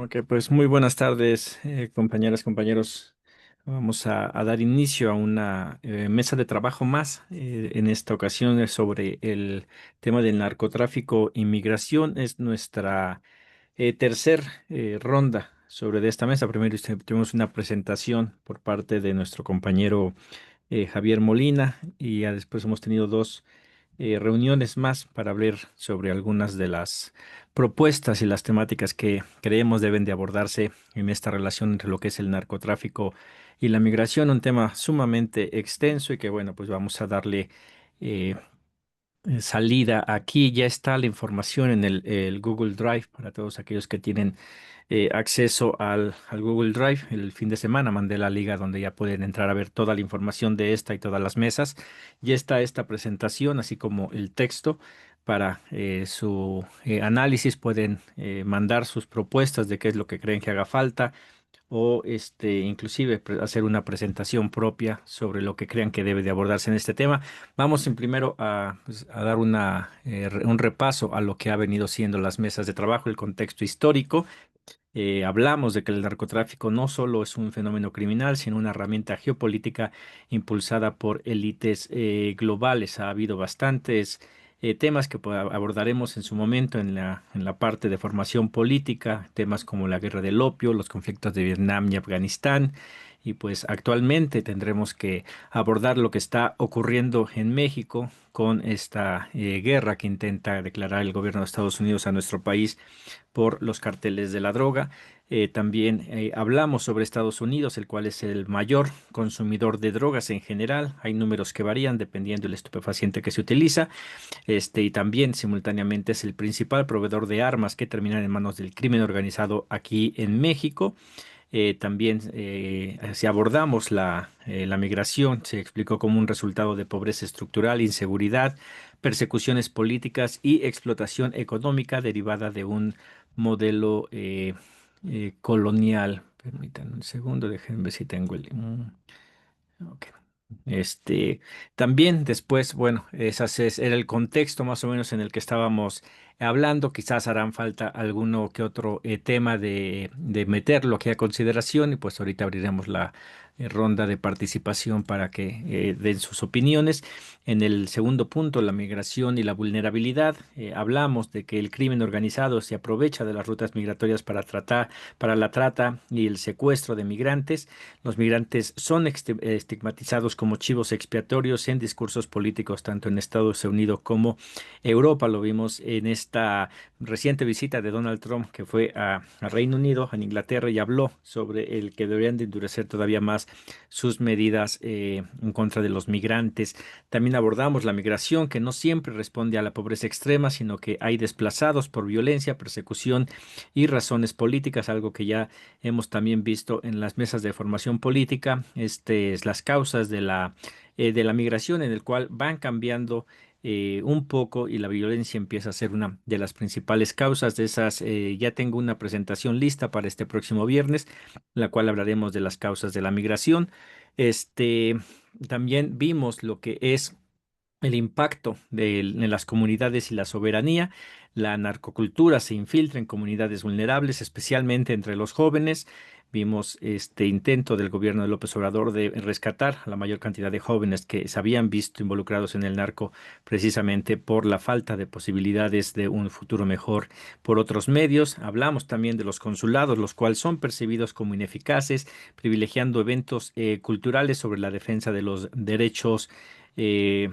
Ok, pues muy buenas tardes, compañeras, compañeros. Vamos a dar inicio a una mesa de trabajo más. En esta ocasión es sobre el tema del narcotráfico e inmigración. Es nuestra tercer ronda sobre de esta mesa. Primero tuvimos una presentación por parte de nuestro compañero Javier Molina y ya después hemos tenido dos reuniones más para hablar sobre algunas de las propuestas y las temáticas que creemos deben de abordarse en esta relación entre lo que es el narcotráfico y la migración, un tema sumamente extenso y que bueno, pues vamos a darle eh, salida. Aquí ya está la información en el Google Drive para todos aquellos que tienen acceso al Google Drive. El fin de semana mandé la liga donde ya pueden entrar a ver toda la información de esta y todas las mesas. Ya está esta presentación, así como el texto para su análisis. Pueden mandar sus propuestas de qué es lo que creen que haga falta o inclusive hacer una presentación propia sobre lo que crean que debe de abordarse en este tema. Vamos primero a dar un repaso a lo que ha venido siendo las mesas de trabajo, el contexto histórico. Hablamos de que el narcotráfico no solo es un fenómeno criminal, sino una herramienta geopolítica impulsada por élites globales. Ha habido bastantes temas que abordaremos en su momento en la parte de formación política, temas como la guerra del opio, los conflictos de Vietnam y Afganistán. Y pues actualmente tendremos que abordar lo que está ocurriendo en México con esta guerra que intenta declarar el gobierno de Estados Unidos a nuestro país por los carteles de la droga. También hablamos sobre Estados Unidos, el cual es el mayor consumidor de drogas en general. Hay números que varían dependiendo del estupefaciente que se utiliza. Y también simultáneamente es el principal proveedor de armas que terminan en manos del crimen organizado aquí en México. También si abordamos la migración, se explicó como un resultado de pobreza estructural, inseguridad, persecuciones políticas y explotación económica derivada de un modelo colonial. Permítanme un segundo, déjenme ver si tengo ok. También después, bueno, era el contexto más o menos en el que estábamos hablando. Quizás harán falta alguno que otro tema de meterlo aquí a consideración y pues ahorita abriremos la ronda de participación para que den sus opiniones. En el segundo punto, la migración y la vulnerabilidad, hablamos de que el crimen organizado se aprovecha de las rutas migratorias para la trata y el secuestro de migrantes. Los migrantes son estigmatizados como chivos expiatorios en discursos políticos, tanto en Estados Unidos como Europa. Lo vimos en esta reciente visita de Donald Trump, que fue a Reino Unido, a Inglaterra, y habló sobre el que deberían de endurecer todavía más sus medidas en contra de los migrantes. También abordamos la migración, que no siempre responde a la pobreza extrema, sino que hay desplazados por violencia, persecución y razones políticas, algo que ya hemos también visto en las mesas de formación política, es las causas de la migración, en el cual van cambiando un poco y la violencia empieza a ser una de las principales causas de esas. Ya tengo una presentación lista para este próximo viernes, la cual hablaremos de las causas de la migración. Este, También vimos lo que es el impacto en las comunidades y la soberanía. La narcocultura se infiltra en comunidades vulnerables, especialmente entre los jóvenes. Vimos este intento del gobierno de López Obrador de rescatar a la mayor cantidad de jóvenes que se habían visto involucrados en el narco precisamente por la falta de posibilidades de un futuro mejor por otros medios. Hablamos también de los consulados, los cuales son percibidos como ineficaces, privilegiando eventos culturales sobre la defensa de los derechos eh,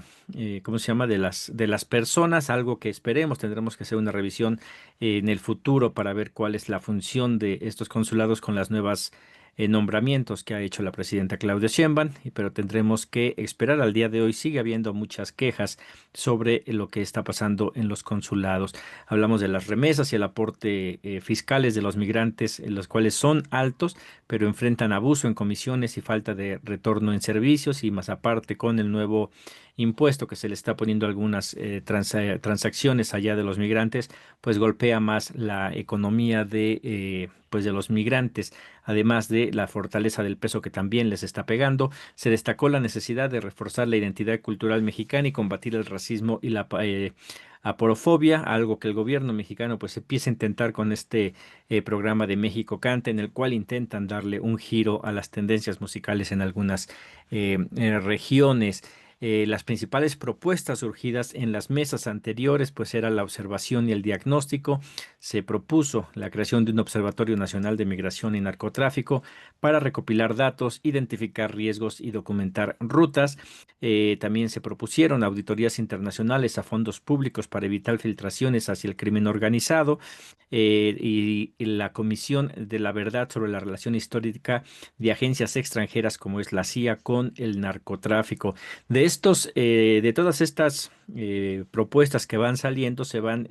¿cómo se llama? De las personas, algo que esperemos, tendremos que hacer una revisión en el futuro para ver cuál es la función de estos consulados con las nuevas nombramientos que ha hecho la presidenta Claudia Sheinbaum, pero tendremos que esperar. Al día de hoy sigue habiendo muchas quejas sobre lo que está pasando en los consulados. Hablamos de las remesas y el aporte fiscales de los migrantes, los cuales son altos, pero enfrentan abuso en comisiones y falta de retorno en servicios y más aparte con el nuevo impuesto que se le está poniendo a algunas transacciones allá de los migrantes, pues golpea más la economía pues de los migrantes, además de la fortaleza del peso que también les está pegando. Se destacó la necesidad de reforzar la identidad cultural mexicana y combatir el racismo y la aporofobia, algo que el gobierno mexicano pues empieza a intentar con este programa de México Canta, en el cual intentan darle un giro a las tendencias musicales en algunas regiones. Las principales propuestas surgidas en las mesas anteriores, pues era la observación y el diagnóstico. Se propuso la creación de un Observatorio Nacional de Migración y Narcotráfico para recopilar datos, identificar riesgos y documentar rutas. También se propusieron auditorías internacionales a fondos públicos para evitar filtraciones hacia el crimen organizado, y la Comisión de la Verdad sobre la relación histórica de agencias extranjeras como es la CIA con el narcotráfico. De todas estas propuestas que van saliendo, se van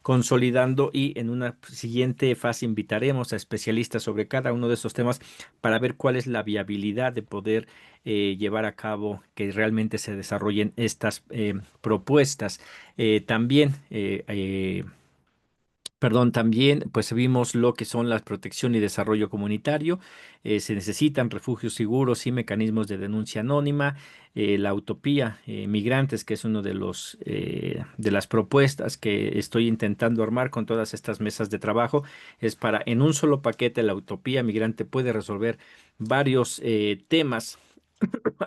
consolidando, y en una siguiente fase invitaremos a especialistas sobre cada uno de estos temas para ver cuál es la viabilidad de poder llevar a cabo que realmente se desarrollen estas propuestas. También Perdón, también pues vimos lo que son la protección y desarrollo comunitario. Se necesitan refugios seguros y mecanismos de denuncia anónima. La utopía migrantes, que es uno de los de las propuestas que estoy intentando armar con todas estas mesas de trabajo, es para en un solo paquete la utopía migrante puede resolver varios temas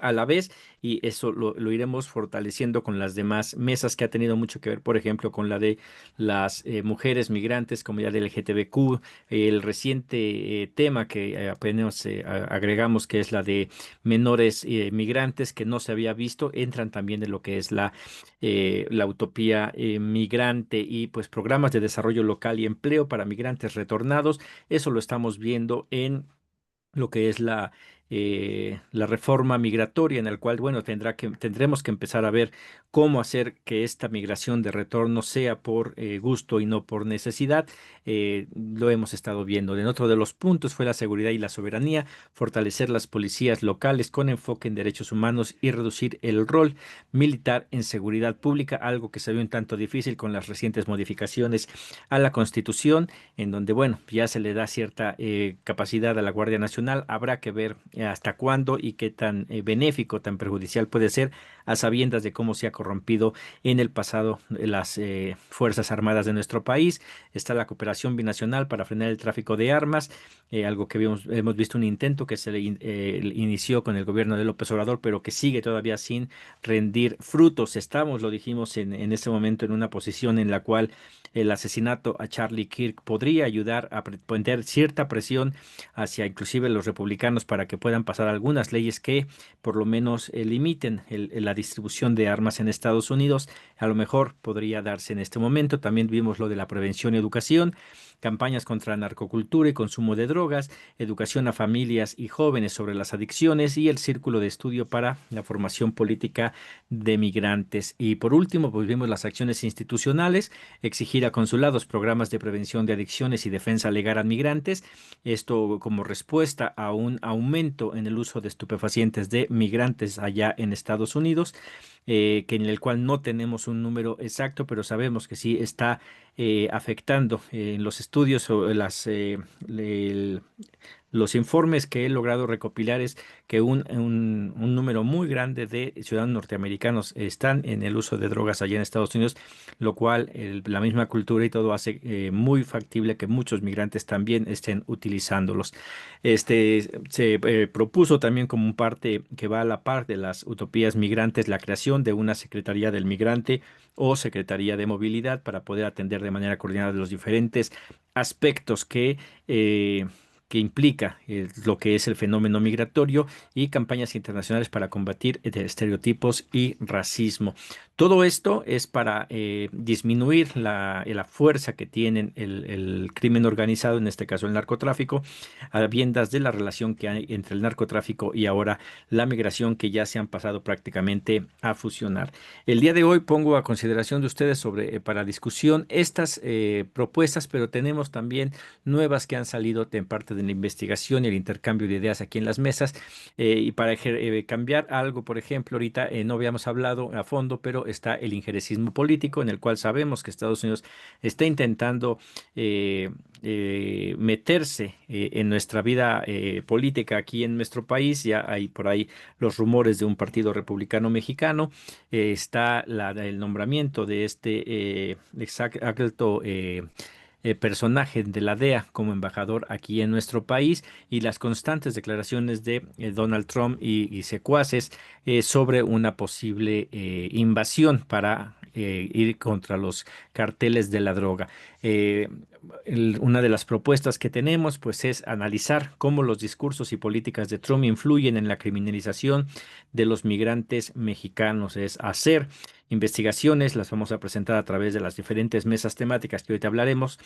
a la vez, y eso lo iremos fortaleciendo con las demás mesas que ha tenido mucho que ver, por ejemplo, con la de las mujeres migrantes, comunidad LGTBQ, el reciente tema que apenas agregamos, que es la de menores migrantes que no se había visto, entran también en lo que es la utopía migrante, y pues programas de desarrollo local y empleo para migrantes retornados. Eso lo estamos viendo en lo que es la reforma migratoria, en el cual, bueno, tendremos que empezar a ver cómo hacer que esta migración de retorno sea por gusto y no por necesidad. Lo hemos estado viendo. En otro de los puntos fue la seguridad y la soberanía, fortalecer las policías locales con enfoque en derechos humanos y reducir el rol militar en seguridad pública, algo que se ve un tanto difícil con las recientes modificaciones a la Constitución, en donde, bueno, ya se le da cierta capacidad a la Guardia Nacional. Habrá que ver hasta cuándo y qué tan benéfico, tan perjudicial puede ser, a sabiendas de cómo se ha corrompido en el pasado las Fuerzas Armadas de nuestro país. Está la cooperación binacional para frenar el tráfico de armas, algo que hemos visto un intento que inició con el gobierno de López Obrador, pero que sigue todavía sin rendir frutos. Estamos, lo dijimos en este momento, en una posición en la cual el asesinato a Charlie Kirk podría ayudar a poner cierta presión hacia inclusive los republicanos para que puedan pasar algunas leyes que por lo menos limiten la distribución de armas en Estados Unidos. A lo mejor podría darse en este momento. También vimos lo de la prevención y educación, campañas contra narcocultura y consumo de drogas, educación a familias y jóvenes sobre las adicciones, y el círculo de estudio para la formación política de migrantes. Y por último, pues vimos las acciones institucionales, exigir a consulados programas de prevención de adicciones y defensa legal a migrantes, esto como respuesta a un aumento en el uso de estupefacientes de migrantes allá en Estados Unidos, que en el cual no tenemos un número exacto, pero sabemos que sí está afectando en los estudios o los informes que he logrado recopilar, es que un número muy grande de ciudadanos norteamericanos están en el uso de drogas allá en Estados Unidos, lo cual la misma cultura y todo hace muy factible que muchos migrantes también estén utilizándolos. Se propuso también como un parte que va a la par de las utopías migrantes la creación de una Secretaría del Migrante o Secretaría de Movilidad para poder atender de manera coordinada los diferentes aspectos eh, que implica lo que es el fenómeno migratorio, y campañas internacionales para combatir estereotipos y racismo. Todo esto es para disminuir la fuerza que tienen el crimen organizado, en este caso el narcotráfico, a viendas de la relación que hay entre el narcotráfico y ahora la migración, que ya se han pasado prácticamente a fusionar. El día de hoy pongo a consideración de ustedes para discusión estas propuestas, pero tenemos también nuevas que han salido en parte de la investigación y el intercambio de ideas aquí en las mesas. Y para cambiar algo, por ejemplo, ahorita no habíamos hablado a fondo, pero está el injerencismo político, en el cual sabemos que Estados Unidos está intentando eh, meterse en nuestra vida política aquí en nuestro país. Ya hay por ahí los rumores de un partido republicano mexicano. Está el nombramiento de este exacto personaje de la DEA como embajador aquí en nuestro país, y las constantes declaraciones de Donald Trump y secuaces sobre una posible invasión para ir contra los carteles de la droga. Eh, una de las propuestas que tenemos pues es analizar cómo los discursos y políticas de Trump influyen en la criminalización de los migrantes mexicanos. Es hacer investigaciones, las vamos a presentar a través de las diferentes mesas temáticas que ahorita hablaremos.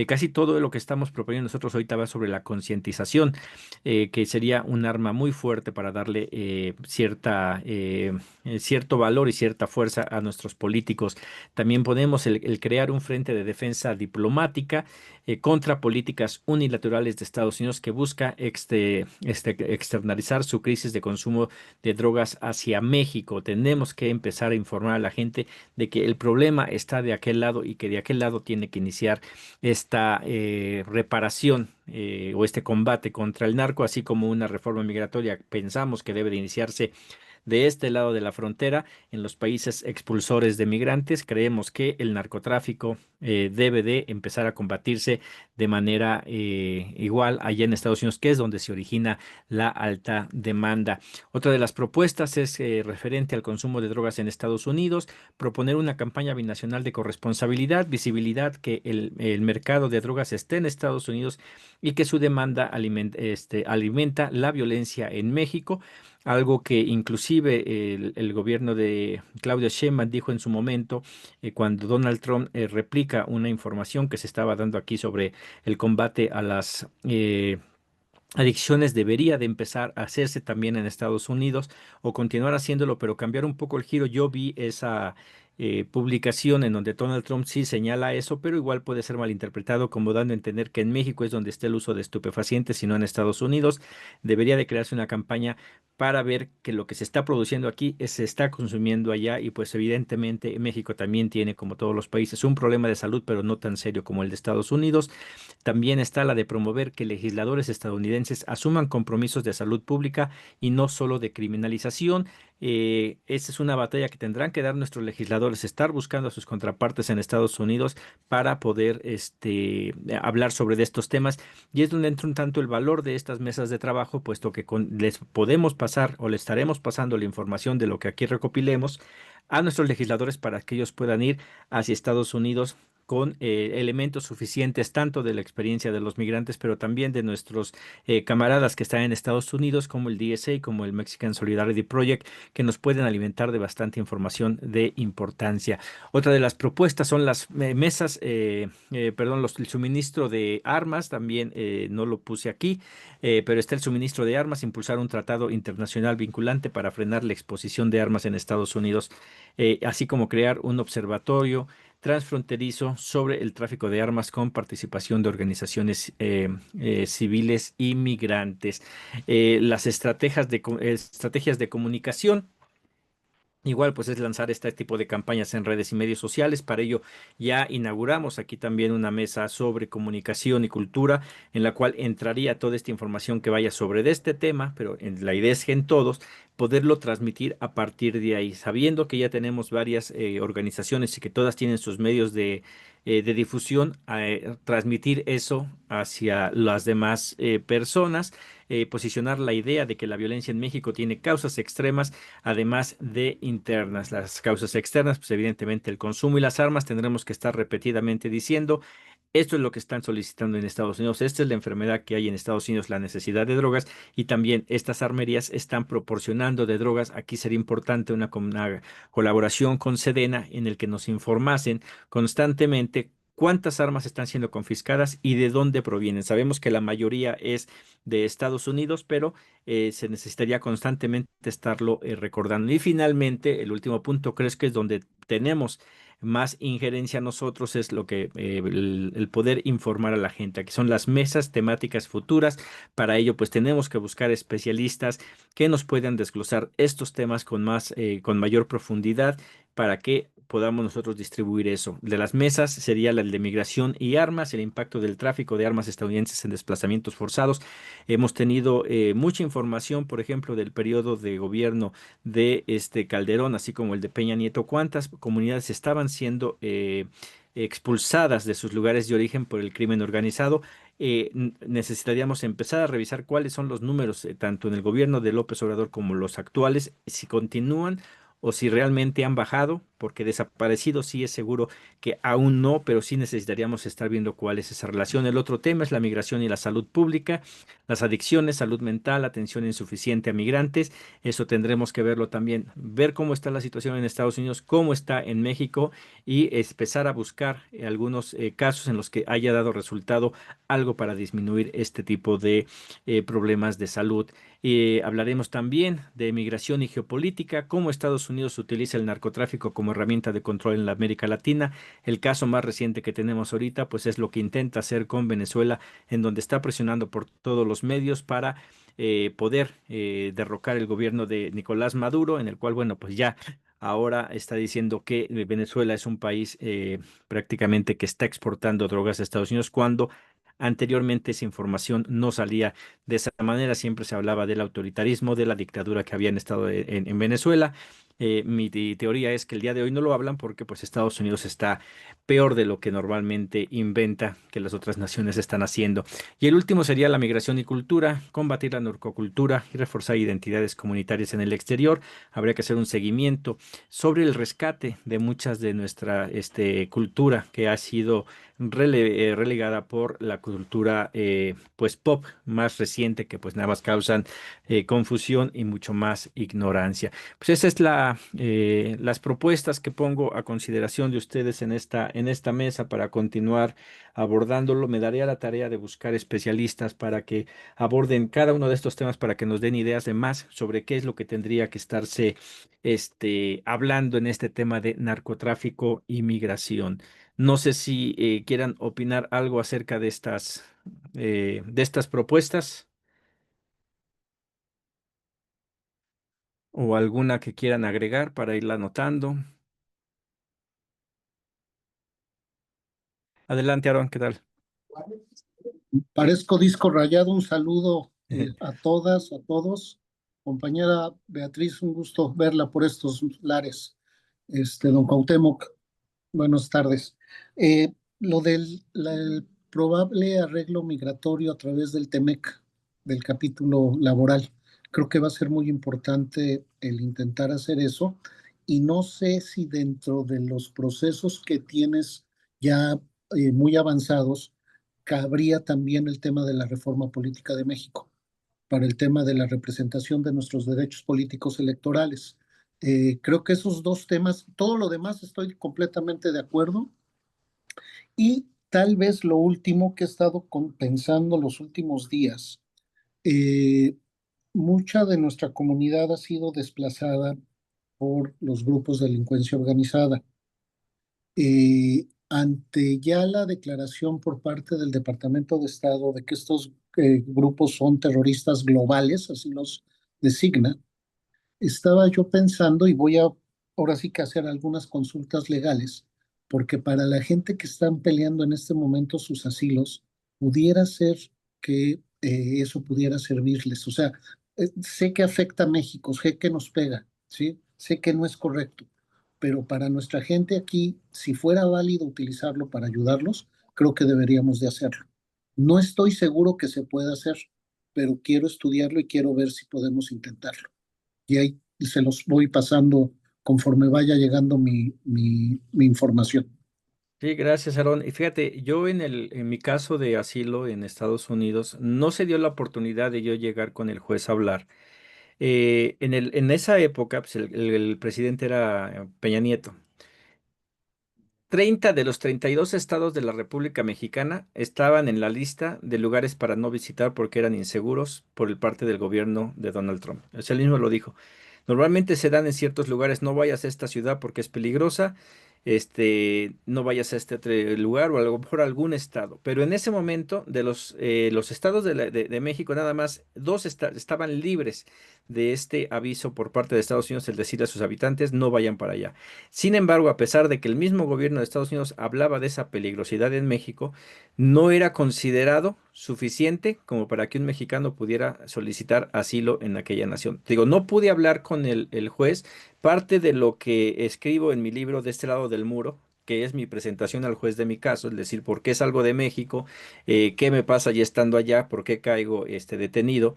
Casi todo lo que estamos proponiendo nosotros ahorita va sobre la concientización, que sería un arma muy fuerte para darle cierto valor y cierta fuerza a nuestros políticos. También podemos el crear un frente de defensa diplomática contra políticas unilaterales de Estados Unidos, que busca externalizar su crisis de consumo de drogas hacia México. Tenemos que empezar a informar a la gente de que el problema está de aquel lado y que de aquel lado tiene que iniciar esta reparación o este combate contra el narco, así como una reforma migratoria. Pensamos que debe de iniciarse de este lado de la frontera, en los países expulsores de migrantes. Creemos que el narcotráfico debe de empezar a combatirse de manera igual allá en Estados Unidos, que es donde se origina la alta demanda. Otra de las propuestas es referente al consumo de drogas en Estados Unidos, proponer una campaña binacional de corresponsabilidad, visibilidad, que el mercado de drogas esté en Estados Unidos y que su demanda alimenta la violencia en México. Algo que inclusive el gobierno de Claudia Sheinbaum dijo en su momento, cuando Donald Trump replica una información que se estaba dando aquí sobre el combate a las adicciones, debería de empezar a hacerse también en Estados Unidos, o continuar haciéndolo, pero cambiar un poco el giro. Yo vi esa publicación en donde Donald Trump sí señala eso, pero igual puede ser malinterpretado como dando a entender que en México es donde está el uso de estupefacientes, sino en Estados Unidos. Debería de crearse una campaña para ver que lo que se está produciendo aquí se está consumiendo allá, y pues evidentemente México también tiene, como todos los países, un problema de salud, pero no tan serio como el de Estados Unidos. También está la de promover que legisladores estadounidenses asuman compromisos de salud pública y no solo de criminalización. Esa es una batalla que tendrán que dar nuestros legisladores, estar buscando a sus contrapartes en Estados Unidos para poder hablar sobre estos temas. Y es donde entra un tanto el valor de estas mesas de trabajo, puesto que les podemos pasar o le estaremos pasando la información de lo que aquí recopilemos a nuestros legisladores, para que ellos puedan ir hacia Estados Unidos con elementos suficientes, tanto de la experiencia de los migrantes, pero también de nuestros camaradas que están en Estados Unidos, como el DSA, como el Mexican Solidarity Project, que nos pueden alimentar de bastante información de importancia. Otra de las propuestas son las mesas, perdón, el suministro de armas. También no lo puse aquí, pero está el suministro de armas, impulsar un tratado internacional vinculante para frenar la exposición de armas en Estados Unidos, así como crear un observatorio transfronterizo sobre el tráfico de armas con participación de organizaciones civiles y migrantes. Las estrategias de comunicación. Igual, pues es lanzar este tipo de campañas en redes y medios sociales. Para ello, ya inauguramos aquí también una mesa sobre comunicación y cultura, en la cual entraría toda esta información que vaya sobre de este tema, pero la idea es que en todos poderlo transmitir a partir de ahí, sabiendo que ya tenemos varias organizaciones y que todas tienen sus medios de difusión, transmitir eso hacia las demás personas. Posicionar la idea de que la violencia en México tiene causas extremas, además de internas. Las causas externas, pues evidentemente el consumo y las armas. Tendremos que estar repetidamente diciendo: Esto es lo que están solicitando en Estados Unidos. Esta es la enfermedad que hay en Estados Unidos, la necesidad de drogas, y también estas armerías están proporcionando de drogas. Aquí sería importante una colaboración con Sedena en el que nos informasen constantemente cuántas armas están siendo confiscadas y de dónde provienen. Sabemos que la mayoría es de Estados Unidos, pero se necesitaría constantemente estarlo recordando. Y finalmente, el último punto, creo que es donde tenemos más injerencia a nosotros, es lo que el poder informar a la gente. Aquí son las mesas temáticas futuras. Para ello, pues tenemos que buscar especialistas que nos puedan desglosar estos temas con mayor profundidad para que podamos nosotros distribuir eso. De las mesas sería la de migración y armas, el impacto del tráfico de armas estadounidenses en desplazamientos forzados. Hemos tenido mucha información, por ejemplo, del periodo de gobierno de este Calderón, así como el de Peña Nieto, cuántas comunidades estaban siendo expulsadas de sus lugares de origen por el crimen organizado. Necesitaríamos empezar a revisar cuáles son los números, tanto en el gobierno de López Obrador como los actuales, si continúan o si realmente han bajado, porque desaparecidos sí es seguro que aún no, pero sí necesitaríamos estar viendo cuál es esa relación. El otro tema es la migración y la salud pública, las adicciones, salud mental, atención insuficiente a migrantes. Eso tendremos que verlo también, ver cómo está la situación en Estados Unidos, cómo está en México y empezar a buscar algunos casos en los que haya dado resultado algo para disminuir este tipo de problemas de salud. Hablaremos también de migración y geopolítica, cómo Estados Unidos utiliza el narcotráfico como herramienta de control en la América Latina. El caso más reciente que tenemos ahorita, pues es lo que intenta hacer con Venezuela, en donde está presionando por todos los medios para poder derrocar el gobierno de Nicolás Maduro, en el cual, bueno, pues ya ahora está diciendo que Venezuela es un país prácticamente que está exportando drogas a Estados Unidos, cuando anteriormente esa información no salía de esa manera. Siempre se hablaba del autoritarismo, de la dictadura que había en estado en Venezuela. Mi teoría es que el día de hoy no lo hablan porque pues Estados Unidos está peor de lo que normalmente inventa que las otras naciones están haciendo. Y el último sería la migración y cultura, combatir la narcocultura y reforzar identidades comunitarias en el exterior. Habría que hacer un seguimiento sobre el rescate de muchas de nuestra cultura que ha sido relegada por la cultura pues pop más reciente, que pues nada más causan confusión y mucho más ignorancia. Pues esa es las propuestas que pongo a consideración de ustedes en esta mesa para continuar abordándolo. Me daré a la tarea de buscar especialistas para que aborden cada uno de estos temas, para que nos den ideas de más sobre qué es lo que tendría que estarse hablando en este tema de narcotráfico y migración. No sé si quieran opinar algo acerca de estas propuestas o alguna que quieran agregar para irla anotando. Adelante, Aaron, ¿qué tal? Parezco disco rayado. Un saludo a todas, a todos. Compañera Beatriz, un gusto verla por estos lares. Don Cuauhtémoc, buenas tardes. Lo el probable arreglo migratorio a través del TEMEC, del capítulo laboral, creo que va a ser muy importante el intentar hacer eso. Y no sé si dentro de los procesos que tienes ya muy avanzados, cabría también el tema de la reforma política de México, para el tema de la representación de nuestros derechos políticos electorales. Creo que esos dos temas, todo lo demás estoy completamente de acuerdo. Y tal vez lo último que he estado pensando los últimos días, eh, mucha de nuestra comunidad ha sido desplazada por los grupos de delincuencia organizada. Ante ya la declaración por parte del Departamento de Estado de que estos grupos son terroristas globales, así los designa, estaba yo pensando, y voy a ahora sí que hacer algunas consultas legales, porque para la gente que están peleando en este momento sus asilos, pudiera ser que eso pudiera servirles. O sea, sé que afecta a México, sé que nos pega, ¿sí? Sé que no es correcto, pero para nuestra gente aquí, si fuera válido utilizarlo para ayudarlos, creo que deberíamos de hacerlo. No estoy seguro que se pueda hacer, pero quiero estudiarlo y quiero ver si podemos intentarlo. Y ahí se los voy pasando conforme vaya llegando mi información. Sí, gracias, Aaron. Y fíjate, yo en mi caso de asilo en Estados Unidos, no se dio la oportunidad de yo llegar con el juez a hablar. En esa época, pues, el presidente era Peña Nieto. 30 de los 32 estados de la República Mexicana estaban en la lista de lugares para no visitar porque eran inseguros por el parte del gobierno de Donald Trump. O sea, él mismo lo dijo. Normalmente se dan en ciertos lugares, no vayas a esta ciudad porque es peligrosa, no vayas a este otro lugar o a lo mejor a algún estado. Pero en ese momento, los estados de México, nada más dos estaban libres de este aviso por parte de Estados Unidos, el decir a sus habitantes, no vayan para allá. Sin embargo, a pesar de que el mismo gobierno de Estados Unidos hablaba de esa peligrosidad en México, no era considerado suficiente como para que un mexicano pudiera solicitar asilo en aquella nación. Digo, no pude hablar con el juez. Parte de lo que escribo en mi libro De este lado del muro, que es mi presentación al juez de mi caso, es decir, por qué salgo de México, qué me pasa ya estando allá, por qué caigo detenido,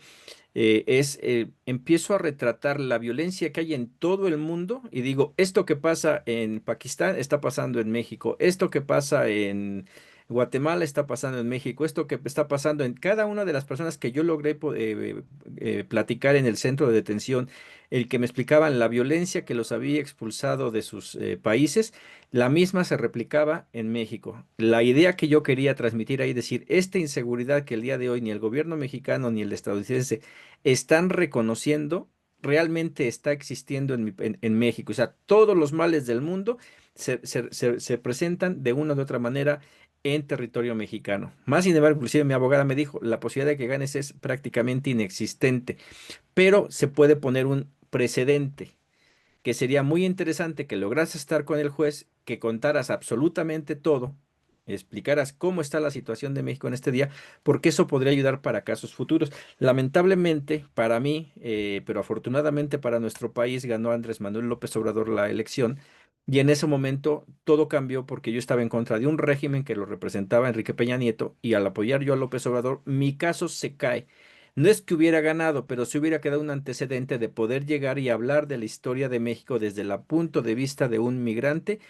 empiezo a retratar la violencia que hay en todo el mundo y digo, esto que pasa en Pakistán está pasando en México, esto que pasa en Guatemala está pasando en México, esto que está pasando en cada una de las personas que yo logré platicar en el centro de detención, el que me explicaban la violencia que los había expulsado de sus países, la misma se replicaba en México. La idea que yo quería transmitir ahí, decir, esta inseguridad que el día de hoy ni el gobierno mexicano ni el estadounidense están reconociendo, realmente está existiendo en México. O sea, todos los males del mundo se presentan de una u otra manera en territorio mexicano. Más sin embargo, inclusive mi abogada me dijo, la posibilidad de que ganes es prácticamente inexistente, pero se puede poner un precedente que sería muy interesante que logras estar con el juez, que contaras absolutamente todo, explicaras cómo está la situación de México en este día, porque eso podría ayudar para casos futuros. Lamentablemente para mí, pero afortunadamente para nuestro país, ganó Andrés Manuel López Obrador la elección. Y en ese momento todo cambió porque yo estaba en contra de un régimen que lo representaba Enrique Peña Nieto y al apoyar yo a López Obrador, mi caso se cae. No es que hubiera ganado, pero sí hubiera quedado un antecedente de poder llegar y hablar de la historia de México desde el punto de vista de un migrante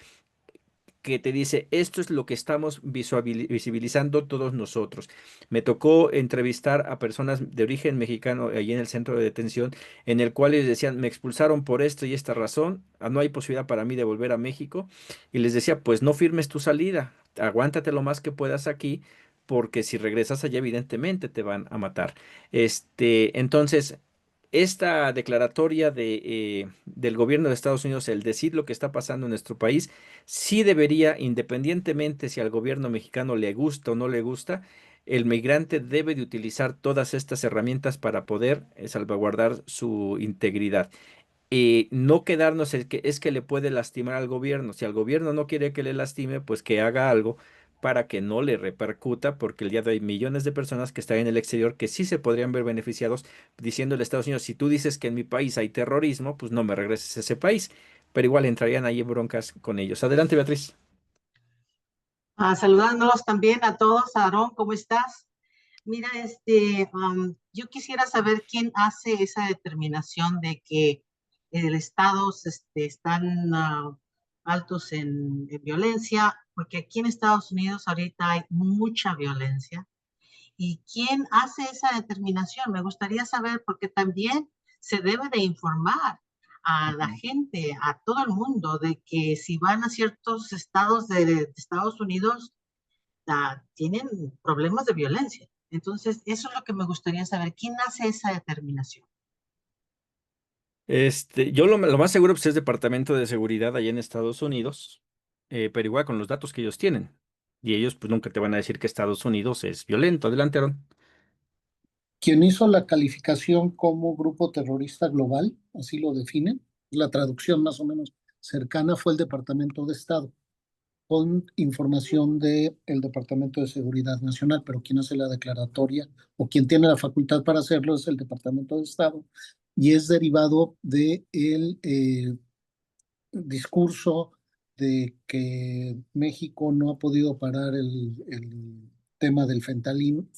que te dice, esto es lo que estamos visibilizando todos nosotros. Me tocó entrevistar a personas de origen mexicano allí en el centro de detención, en el cual les decían, me expulsaron por esto y esta razón, no hay posibilidad para mí de volver a México. Y les decía, pues no firmes tu salida, aguántate lo más que puedas aquí, porque si regresas allá, evidentemente te van a matar. Entonces, esta declaratoria del gobierno de Estados Unidos, el decir lo que está pasando en nuestro país, sí debería, independientemente si al gobierno mexicano le gusta o no le gusta, el migrante debe de utilizar todas estas herramientas para poder salvaguardar su integridad. No quedarnos el que es que le puede lastimar al gobierno. Si al gobierno no quiere que le lastime, pues que haga algo para que no le repercuta, porque el día de hoy hay millones de personas que están en el exterior que sí se podrían ver beneficiados diciéndole a Estados Unidos, si tú dices que en mi país hay terrorismo, pues no me regreses a ese país, pero igual entrarían ahí en broncas con ellos. Adelante, Beatriz. Saludándolos también a todos. Aarón, ¿cómo estás? Mira, yo quisiera saber quién hace esa determinación de que el estados están altos en violencia, porque aquí en Estados Unidos ahorita hay mucha violencia. ¿Y quién hace esa determinación? Me gustaría saber, porque también se debe de informar a la gente, a todo el mundo, de que si van a ciertos estados de Estados Unidos, tienen problemas de violencia. Entonces, eso es lo que me gustaría saber. ¿Quién hace esa determinación? Yo lo más seguro pues, es Departamento de Seguridad allá en Estados Unidos, pero igual con los datos que ellos tienen. Y ellos pues nunca te van a decir que Estados Unidos es violento. Adelante, Aaron. Quien hizo la calificación como grupo terrorista global, así lo definen, la traducción más o menos cercana fue el Departamento de Estado, con información del Departamento de Seguridad Nacional, pero quien hace la declaratoria o quien tiene la facultad para hacerlo es el Departamento de Estado y es derivado del discurso de que México no ha podido parar el tema del fentanilo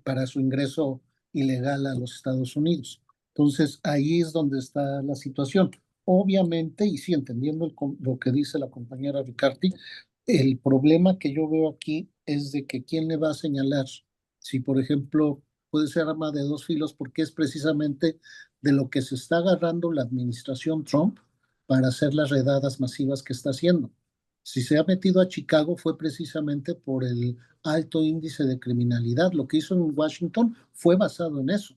para su ingreso ilegal a los Estados Unidos. Entonces, ahí es donde está la situación. Obviamente, y sí, entendiendo lo que dice la compañera Ricardi, el problema que yo veo aquí es de que quién le va a señalar si, por ejemplo, puede ser arma de dos filos, porque es precisamente de lo que se está agarrando la administración Trump para hacer las redadas masivas que está haciendo. Si se ha metido a Chicago fue precisamente por el alto índice de criminalidad. Lo que hizo en Washington fue basado en eso.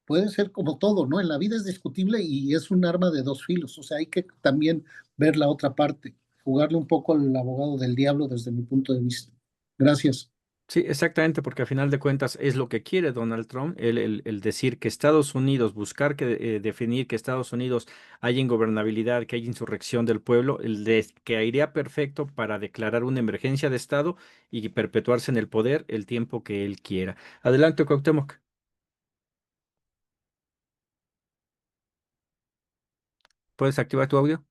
Puede ser como todo, ¿no? En la vida es discutible y es un arma de dos filos. O sea, hay que también ver la otra parte, jugarle un poco al abogado del diablo desde mi punto de vista. Gracias. Sí, exactamente, porque a final de cuentas es lo que quiere Donald Trump, el decir que Estados Unidos, buscar que definir que Estados Unidos haya ingobernabilidad, que haya insurrección del pueblo, que iría perfecto para declarar una emergencia de Estado y perpetuarse en el poder el tiempo que él quiera. Adelante, Cuauhtémoc. ¿Puedes activar tu audio?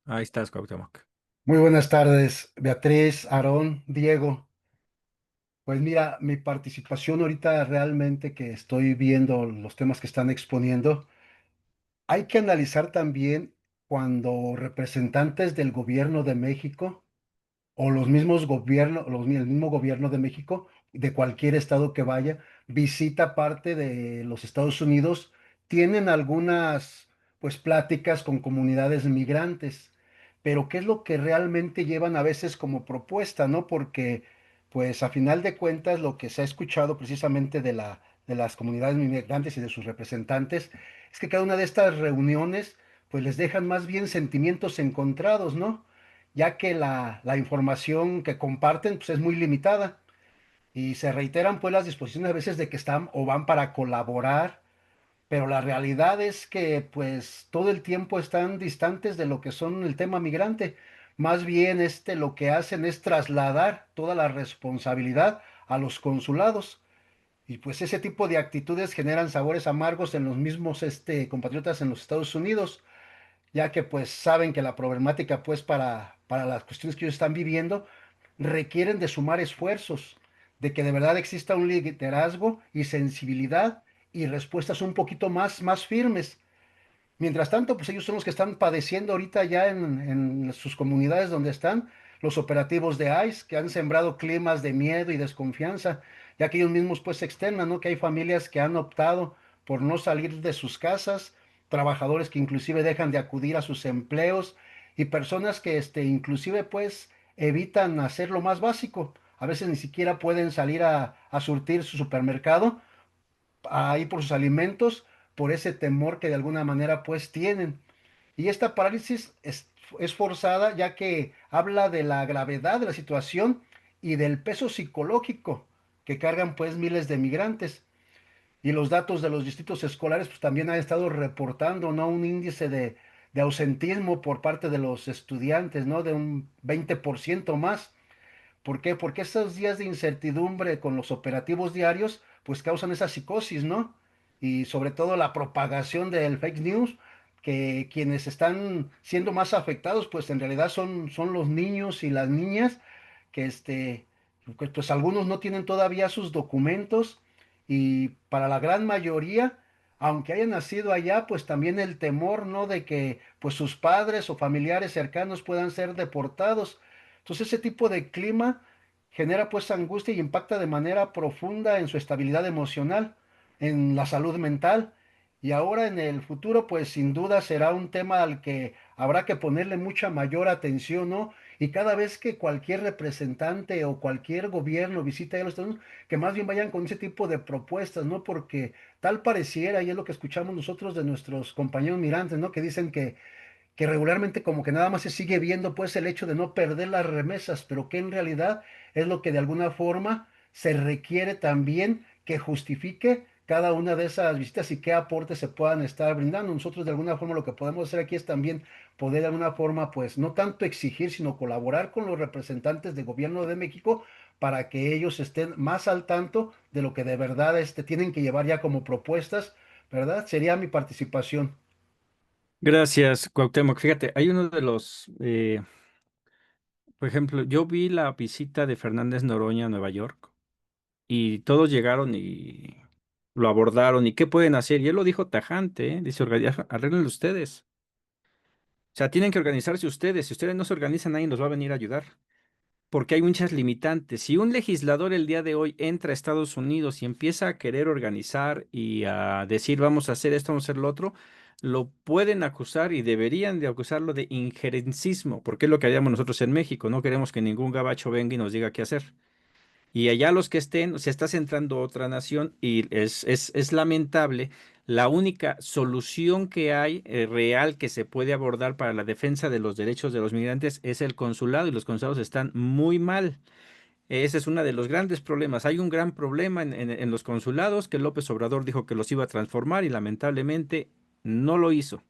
Ahí estás, Cuauhtémoc. Muy buenas tardes, Beatriz, Aarón, Diego. Pues mira, mi participación ahorita realmente que estoy viendo los temas que están exponiendo, hay que analizar también cuando representantes del gobierno de México o los mismos gobiernos, el mismo gobierno de México, de cualquier estado que vaya, visita parte de los Estados Unidos, tienen algunas, pues, pláticas con comunidades migrantes, pero ¿qué es lo que realmente llevan a veces como propuesta, no? Porque, pues, a final de cuentas, lo que se ha escuchado precisamente de las comunidades migrantes y de sus representantes es que cada una de estas reuniones, pues, les dejan más bien sentimientos encontrados, ¿no? Ya que la información que comparten pues, es muy limitada y se reiteran pues las disposiciones a veces de que están o van para colaborar, pero la realidad es que pues todo el tiempo están distantes de lo que son el tema migrante. Más bien lo que hacen es trasladar toda la responsabilidad a los consulados. Y pues ese tipo de actitudes generan sabores amargos en los mismos compatriotas en los Estados Unidos, ya que pues saben que la problemática pues para las cuestiones que ellos están viviendo requieren de sumar esfuerzos, de que de verdad exista un liderazgo y sensibilidad y respuestas un poquito más firmes. Mientras tanto, pues ellos son los que están padeciendo ahorita ya en sus comunidades donde están los operativos de ICE, que han sembrado climas de miedo y desconfianza, ya que ellos mismos pues externan, ¿no? Que hay familias que han optado por no salir de sus casas, trabajadores que inclusive dejan de acudir a sus empleos y personas que inclusive pues evitan hacer lo más básico. A veces ni siquiera pueden salir a surtir su supermercado a ir por sus alimentos por ese temor que de alguna manera pues tienen. Y esta parálisis es forzada ya que habla de la gravedad de la situación y del peso psicológico que cargan pues miles de migrantes. Y los datos de los distritos escolares pues también han estado reportando, ¿no? Un índice de ausentismo por parte de los estudiantes, ¿no? De un 20% más. ¿Por qué? Porque estos días de incertidumbre con los operativos diarios, pues causan esa psicosis, ¿no? Y sobre todo la propagación del fake news, que quienes están siendo más afectados, pues en realidad son los niños y las niñas, que pues algunos no tienen todavía sus documentos y para la gran mayoría, aunque hayan nacido allá, pues también el temor, ¿no? De que pues sus padres o familiares cercanos puedan ser deportados. Entonces ese tipo de clima genera pues angustia y impacta de manera profunda en su estabilidad emocional, en la salud mental. Y ahora en el futuro pues sin duda será un tema al que habrá que ponerle mucha mayor atención, ¿no? Y cada vez que cualquier representante o cualquier gobierno visite a los Estados Unidos, que más bien vayan con ese tipo de propuestas, ¿no? Porque tal pareciera, y es lo que escuchamos nosotros de nuestros compañeros migrantes, ¿no? Que dicen que regularmente como que nada más se sigue viendo pues el hecho de no perder las remesas, pero que en realidad es lo que de alguna forma se requiere también que justifique cada una de esas visitas y qué aportes se puedan estar brindando. Nosotros de alguna forma lo que podemos hacer aquí es también poder de alguna forma pues no tanto exigir, sino colaborar con los representantes del gobierno de México para que ellos estén más al tanto de lo que de verdad tienen que llevar ya como propuestas, ¿verdad? Sería mi participación. Gracias, Cuauhtémoc. Fíjate, hay uno de los Por ejemplo, yo vi la visita de Fernández Noroña a Nueva York y todos llegaron y lo abordaron y qué pueden hacer. Y él lo dijo tajante, ¿eh? Dice, arréglenlo ustedes. O sea, tienen que organizarse ustedes. Si ustedes no se organizan, nadie los va a venir a ayudar. Porque hay muchas limitantes. Si un legislador el día de hoy entra a Estados Unidos y empieza a querer organizar y a decir vamos a hacer esto, vamos a hacer lo otro, lo pueden acusar y deberían de acusarlo de injerencismo, porque es lo que haríamos nosotros en México. No queremos que ningún gabacho venga y nos diga qué hacer. Y allá los que estén, se está centrando otra nación y es lamentable. La única solución que hay real que se puede abordar para la defensa de los derechos de los migrantes es el consulado y los consulados están muy mal. Ese es uno de los grandes problemas. Hay un gran problema en los consulados que López Obrador dijo que los iba a transformar y lamentablemente no lo hizo.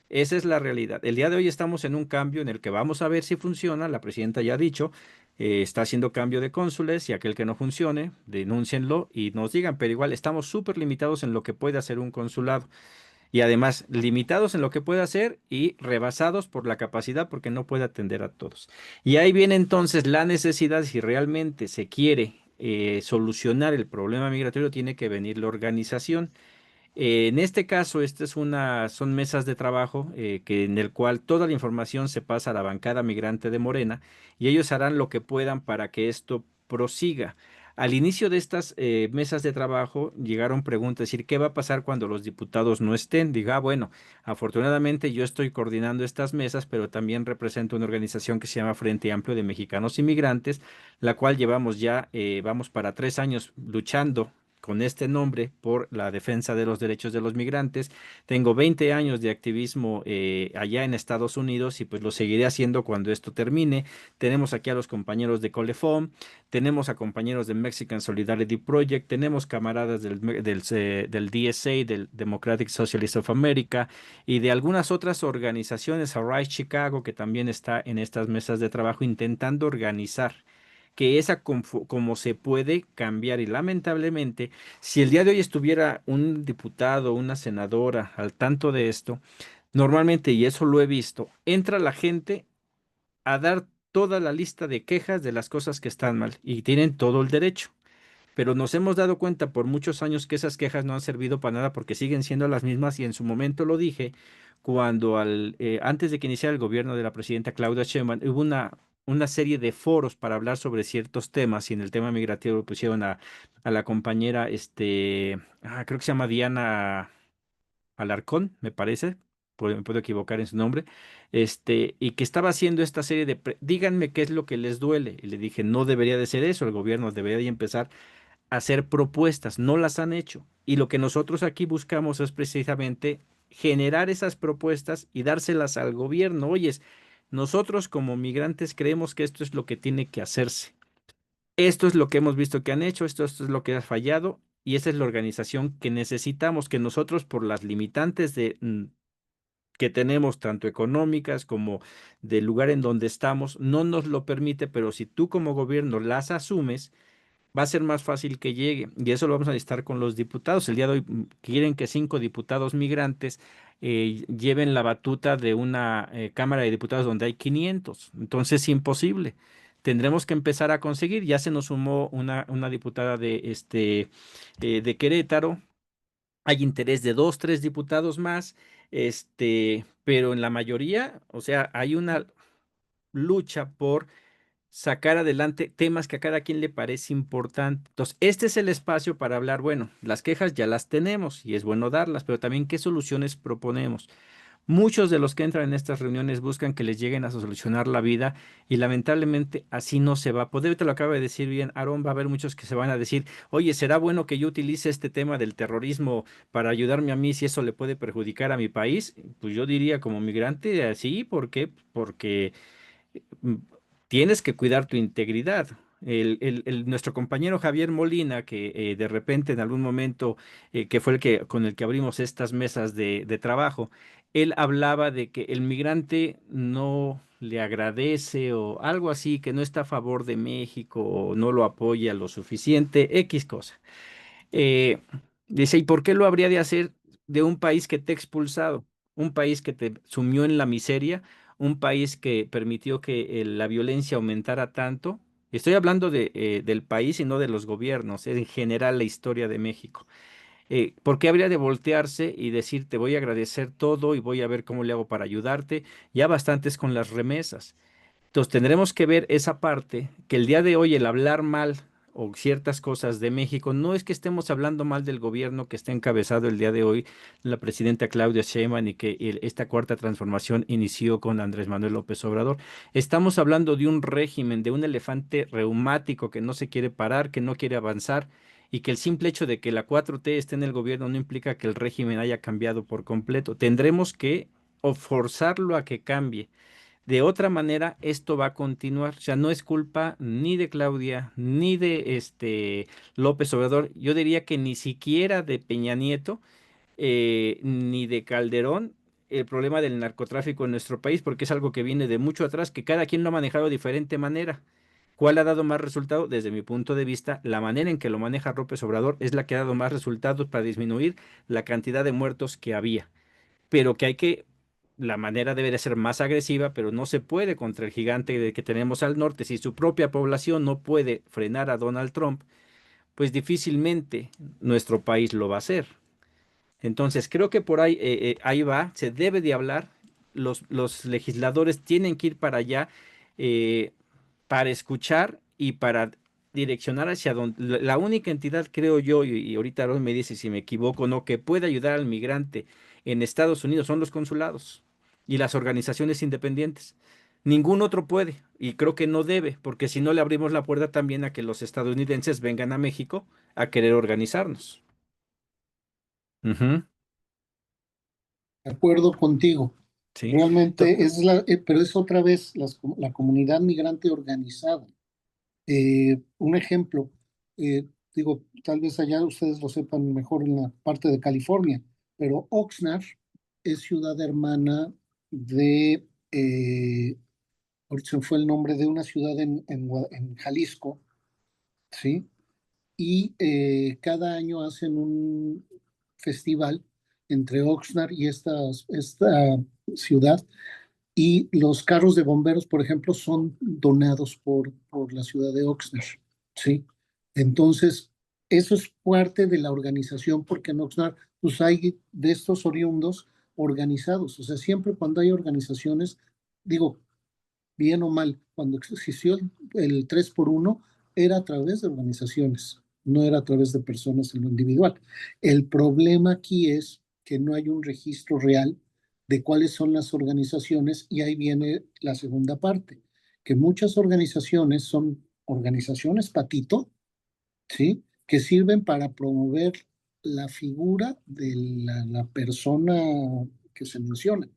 Esa es la realidad. El día de hoy estamos en un cambio en el que vamos a ver si funciona. La presidenta ya ha dicho, está haciendo cambio de cónsules y aquel que no funcione, denúncienlo y nos digan, pero igual estamos súper limitados en lo que puede hacer un consulado. Y además, limitados en lo que puede hacer y rebasados por la capacidad porque no puede atender a todos. Y ahí viene entonces la necesidad, si realmente se quiere solucionar el problema migratorio, tiene que venir la organización. En este caso, son mesas de trabajo en el cual toda la información se pasa a la bancada migrante de Morena y ellos harán lo que puedan para que esto prosiga. Al inicio de estas mesas de trabajo llegaron preguntas, es decir, ¿qué va a pasar cuando los diputados no estén? Diga, bueno, afortunadamente yo estoy coordinando estas mesas, pero también represento una organización que se llama Frente Amplio de Mexicanos Inmigrantes, la cual llevamos ya, vamos para 3 años luchando con este nombre por la defensa de los derechos de los migrantes. Tengo 20 años de activismo allá en Estados Unidos y pues lo seguiré haciendo cuando esto termine. Tenemos aquí a los compañeros de Colefom, tenemos a compañeros de Mexican Solidarity Project, tenemos camaradas del DSA, del Democratic Socialist of America y de algunas otras organizaciones, Arise Chicago, que también está en estas mesas de trabajo intentando organizar que esa como se puede cambiar. Y lamentablemente, si el día de hoy estuviera un diputado, una senadora al tanto de esto, normalmente, y eso lo he visto, entra la gente a dar toda la lista de quejas de las cosas que están mal y tienen todo el derecho. Pero nos hemos dado cuenta por muchos años que esas quejas no han servido para nada porque siguen siendo las mismas y en su momento lo dije cuando antes de que iniciara el gobierno de la presidenta Claudia Sheinbaum hubo una serie de foros para hablar sobre ciertos temas y en el tema migratorio pusieron a la compañera, creo que se llama Diana Alarcón, me parece. Me puedo equivocar en su nombre, y que estaba haciendo esta serie díganme qué es lo que les duele. Y le dije, no debería de ser eso, el gobierno debería de empezar hacer propuestas, no las han hecho. Y lo que nosotros aquí buscamos es precisamente generar esas propuestas y dárselas al gobierno. Oyes, nosotros como migrantes creemos que esto es lo que tiene que hacerse. Esto es lo que hemos visto que han hecho, esto es lo que ha fallado y esa es la organización que necesitamos, que nosotros por las limitantes que tenemos, tanto económicas como del lugar en donde estamos, no nos lo permite, pero si tú como gobierno las asumes, va a ser más fácil que llegue. Y eso lo vamos a necesitar con los diputados. El día de hoy quieren que 5 diputados migrantes lleven la batuta de una Cámara de Diputados donde hay 500. Entonces es imposible. Tendremos que empezar a conseguir. Ya se nos sumó una diputada de Querétaro. Hay interés de 2, 3 diputados más. Pero en la mayoría, o sea, hay una lucha por sacar adelante temas que a cada quien le parece importante. Entonces, este es el espacio para hablar, bueno, las quejas ya las tenemos y es bueno darlas, pero también qué soluciones proponemos. Muchos de los que entran en estas reuniones buscan que les lleguen a solucionar la vida y lamentablemente así no se va a poder. Te lo acaba de decir bien, Aarón, va a haber muchos que se van a decir, oye, ¿será bueno que yo utilice este tema del terrorismo para ayudarme a mí si eso le puede perjudicar a mi país? Pues yo diría como migrante, sí, ¿por qué? Porque mm, tienes que cuidar tu integridad. Nuestro compañero Javier Molina, que de repente en algún momento, que fue con el que abrimos estas mesas de trabajo, él hablaba de que el migrante no le agradece o algo así, que no está a favor de México o no lo apoya lo suficiente, X cosa. Eh, Dice, ¿y por qué lo habría de hacer de un país que te ha expulsado? Un país que te sumió en la miseria, un país que permitió que la violencia aumentara tanto. Estoy hablando del país y no de los gobiernos, en general la historia de México. ¿Por qué habría de voltearse y decir, te voy a agradecer todo y voy a ver cómo le hago para ayudarte? Ya bastantes con las remesas. Entonces tendremos que ver esa parte, que el día de hoy el hablar mal o ciertas cosas de México, no es que estemos hablando mal del gobierno que está encabezado el día de hoy, la presidenta Claudia Sheinbaum, y que esta cuarta transformación inició con Andrés Manuel López Obrador. Estamos hablando de un régimen, de un elefante reumático que no se quiere parar, que no quiere avanzar, y que el simple hecho de que la 4T esté en el gobierno no implica que el régimen haya cambiado por completo. Tendremos que o forzarlo a que cambie. De otra manera, esto va a continuar. O sea, no es culpa ni de Claudia, ni de López Obrador. Yo diría que ni siquiera de Peña Nieto, ni de Calderón, el problema del narcotráfico en nuestro país, porque es algo que viene de mucho atrás, que cada quien lo ha manejado de diferente manera. ¿Cuál ha dado más resultado? Desde mi punto de vista, la manera en que lo maneja López Obrador es la que ha dado más resultados para disminuir la cantidad de muertos que había, pero que la manera debe de ser más agresiva, pero no se puede contra el gigante que tenemos al norte. Si su propia población no puede frenar a Donald Trump, pues difícilmente nuestro país lo va a hacer. Entonces, creo que por ahí, ahí va, se debe de hablar, los legisladores tienen que ir para allá, eh, para escuchar y para direccionar hacia donde la única entidad, creo yo, y ahorita Aaron me dice si me equivoco o no, que puede ayudar al migrante en Estados Unidos son los consulados y las organizaciones independientes. Ningún otro puede, y creo que no debe, porque si no le abrimos la puerta también a que los estadounidenses vengan a México a querer organizarnos. Ujú. De acuerdo contigo. Sí. To- Realmente pero es otra vez la comunidad migrante organizada. Un ejemplo, digo, tal vez allá ustedes lo sepan mejor en la parte de California, pero Oxnard es ciudad hermana de, ahorita se me fue el nombre de una ciudad en Jalisco, ¿sí? Y cada año hacen un festival entre Oxnard y esta ciudad, y los carros de bomberos, por ejemplo, son donados por la ciudad de Oxnard, ¿sí? Entonces, eso es parte de la organización, porque en Oxnard pues hay de estos oriundos organizados. O sea, siempre cuando hay organizaciones, digo, bien o mal, cuando existió el 3x1 era a través de organizaciones, no era a través de personas en lo individual. El problema aquí es que no hay un registro real de cuáles son las organizaciones, y ahí viene la segunda parte, que muchas organizaciones son organizaciones patito, ¿sí? Que sirven para promover la figura de la persona que se menciona,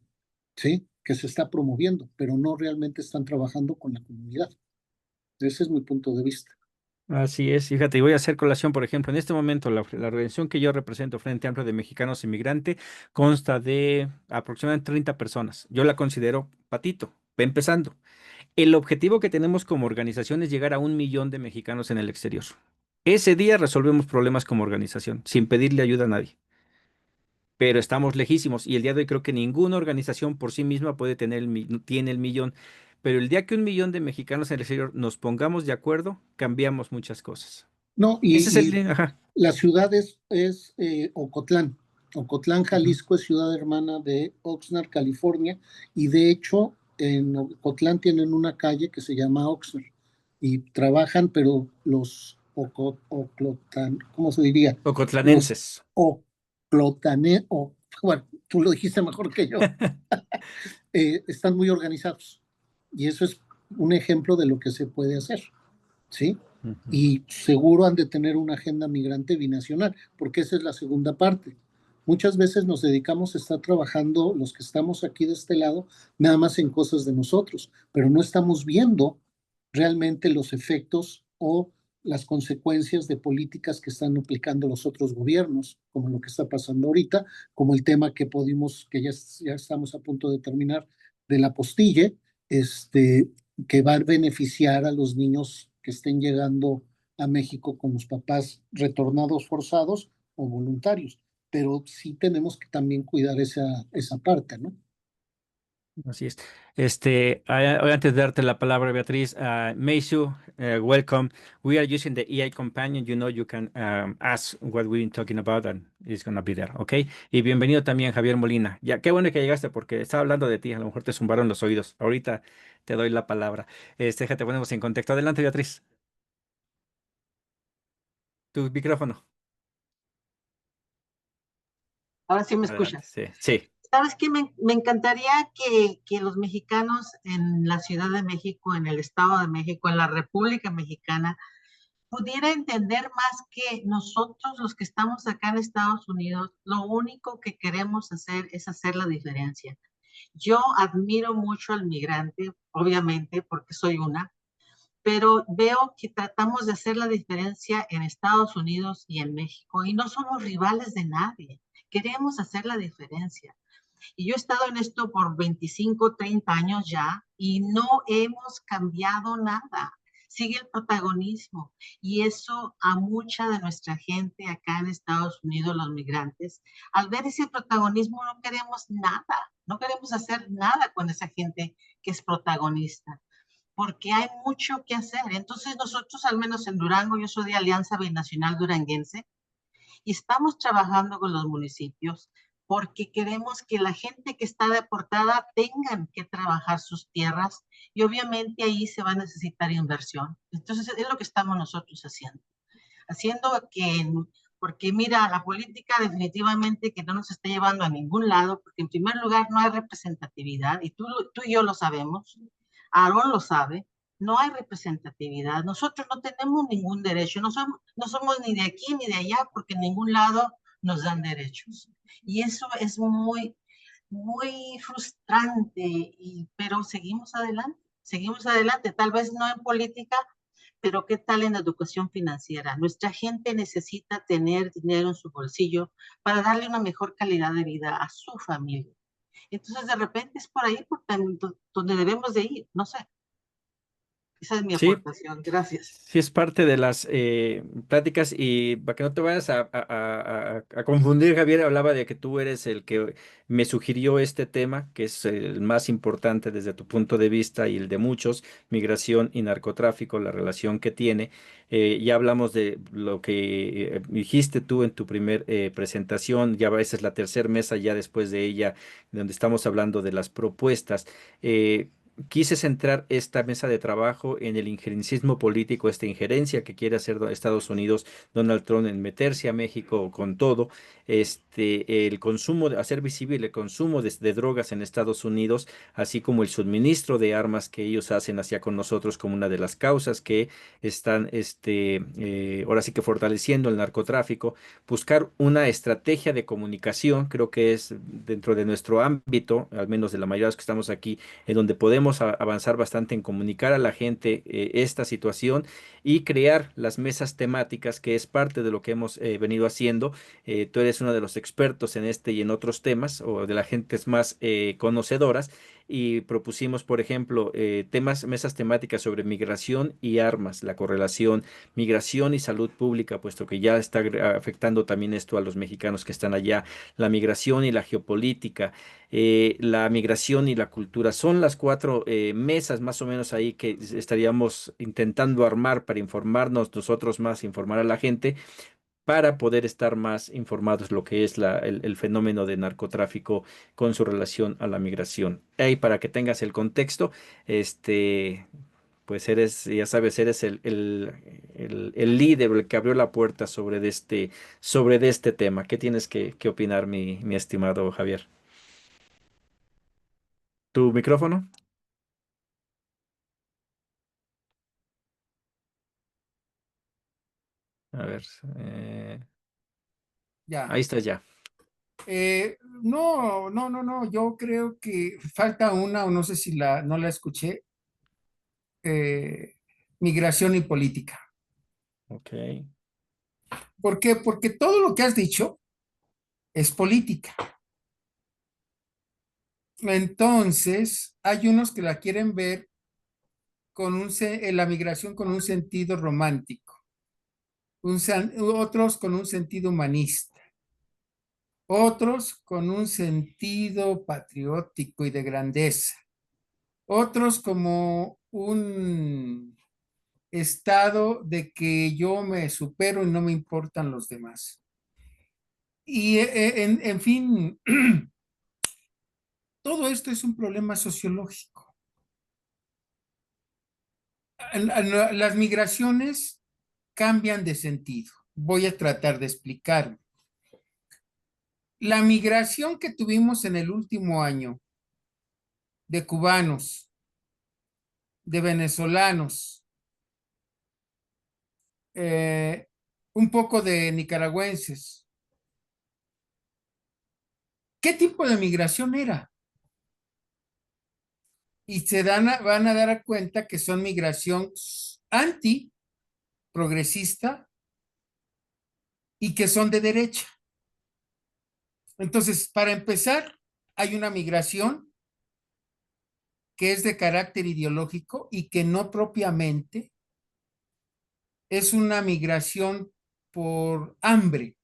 ¿sí? Que se está promoviendo, pero no realmente están trabajando con la comunidad. Ese es mi punto de vista. Así es, fíjate, y voy a hacer colación, por ejemplo, en este momento la organización que yo represento, Frente Amplio de Mexicanos Inmigrante, consta de aproximadamente 30 personas. Yo la considero patito, va empezando. El objetivo que tenemos como organización es llegar a 1 millón de mexicanos en el exterior. Ese día resolvemos problemas como organización, sin pedirle ayuda a nadie, pero estamos lejísimos y el día de hoy creo que ninguna organización por sí misma puede tener tiene el millón. Pero el día que 1 millón de mexicanos en el exterior nos pongamos de acuerdo, cambiamos muchas cosas. No, Ese es y ajá. la ciudad es Ocotlán. Ocotlán, Ujú. Jalisco es ciudad hermana de Oxnard, California, y de hecho en Ocotlán tienen una calle que se llama Oxnard y trabajan, pero los ¿cómo se diría? Los Ocotlanenses. bueno, tú lo dijiste mejor que yo, están muy organizados. Y eso es un ejemplo de lo que se puede hacer, ¿sí? Ujú. Y seguro han de tener una agenda migrante binacional, porque esa es la segunda parte. Muchas veces nos dedicamos a estar trabajando, los que estamos aquí de este lado, nada más en cosas de nosotros, pero no estamos viendo realmente los efectos o las consecuencias de políticas que están aplicando los otros gobiernos, como lo que está pasando ahorita, como el tema que ya estamos a punto de terminar, de la postille, este, que va a beneficiar a los niños que estén llegando a México con los papás retornados forzados o voluntarios. Pero sí tenemos que también cuidar esa parte, ¿no? Así es. Antes de darte la palabra, Beatriz, Meisu, welcome. We are using the AI companion. You know, you can ask what we've been talking about, and it's going to be there, ¿ok? Y bienvenido también, Javier Molina. Ya, qué bueno que llegaste porque estaba hablando de ti. A lo mejor te zumbaron los oídos. Ahorita te doy la palabra. Déjate, ponemos en contexto. Adelante, Beatriz. Tu micrófono. Ahora sí me Adelante. escuchas. Sí, sí. ¿Sabes qué? Me encantaría que los mexicanos en la Ciudad de México, en el Estado de México, en la República Mexicana, pudiera entender más que nosotros los que estamos acá en Estados Unidos, lo único que queremos hacer es hacer la diferencia. Yo admiro mucho al migrante, obviamente, porque soy una, pero veo que tratamos de hacer la diferencia en Estados Unidos y en México y no somos rivales de nadie. Queremos hacer la diferencia. Y yo he estado en esto por 25, 30 años ya y no hemos cambiado nada. Sigue el protagonismo y eso a mucha de nuestra gente acá en Estados Unidos, los migrantes, al ver ese protagonismo no queremos nada, no queremos hacer nada con esa gente que es protagonista, porque hay mucho que hacer. Entonces nosotros, al menos en Durango, yo soy de Alianza Binacional Duranguense, y estamos trabajando con los municipios porque queremos que la gente que está deportada tengan que trabajar sus tierras y obviamente ahí se va a necesitar inversión. Entonces es lo que estamos nosotros haciendo. Haciendo que, porque mira, la política definitivamente que no nos está llevando a ningún lado, porque en primer lugar no hay representatividad y tú y yo lo sabemos, Aarón lo sabe, no hay representatividad. Nosotros no tenemos ningún derecho, no somos ni de aquí ni de allá, porque en ningún lado nos dan derechos. Y eso es muy frustrante, pero seguimos adelante, tal vez no en política, pero ¿qué tal en la educación financiera? Nuestra gente necesita tener dinero en su bolsillo para darle una mejor calidad de vida a su familia. Entonces, de repente es por ahí donde debemos de ir, no sé. Esa es mi Sí, aportación. Gracias. sí, es parte de las pláticas y para que no te vayas a confundir, Javier hablaba de que tú eres el que me sugirió este tema, que es el más importante desde tu punto de vista y el de muchos, migración y narcotráfico, la relación que tiene. Ya hablamos de lo que dijiste tú en tu primer presentación, ya esa es la tercera mesa ya después de ella, donde estamos hablando de las propuestas. Quise centrar esta mesa de trabajo en el injerencismo político, esta injerencia que quiere hacer Estados Unidos, Donald Trump en meterse a México con todo, el consumo, hacer visible el consumo de drogas en Estados Unidos, así como el suministro de armas que ellos hacen hacia con nosotros como una de las causas que están, ahora sí que fortaleciendo el narcotráfico, buscar una estrategia de comunicación, creo que es dentro de nuestro ámbito, al menos de la mayoría de los que estamos aquí en donde podemos avanzar bastante en comunicar a la gente esta situación y crear las mesas temáticas, que es parte de lo que hemos venido haciendo. Tú eres uno de los expertos en este y en otros temas, o de las gentes más conocedoras, y propusimos, por ejemplo, mesas temáticas sobre migración y armas, la correlación migración y salud pública, puesto que ya está afectando también esto a los mexicanos que están allá, la migración y la geopolítica, la migración y la cultura. Son las cuatro mesas más o menos ahí que estaríamos intentando armar para informarnos nosotros más, informar a la gente para poder estar más informados lo que es el fenómeno de narcotráfico con su relación a la migración. Y para que tengas el contexto, pues eres, ya sabes, eres el líder, el que abrió la puerta sobre de este tema. ¿Qué tienes que opinar, mi estimado Javier? ¿Tu micrófono? A ver, Ya. ahí está ya. No, yo creo que falta una, o no sé si no la escuché, eh, migración y política. Ok. ¿Por qué? Porque todo lo que has dicho es política. Entonces, hay unos que la quieren ver la migración con un sentido romántico, otros con un sentido humanista. otros con un sentido patriótico y de grandeza, otros como un estado de que yo me supero y no me importan los demás. Y en fin, todo esto es un problema sociológico. Las migraciones cambian de sentido. Voy a tratar de explicarlo. La migración que tuvimos en el último año de cubanos, de venezolanos, un poco de nicaragüenses. ¿Qué tipo de migración era? Y van a dar cuenta que son migración anti-progresista y que son de derecha. Entonces, para empezar, hay una migración que es de carácter ideológico y que no propiamente es una migración por hambre.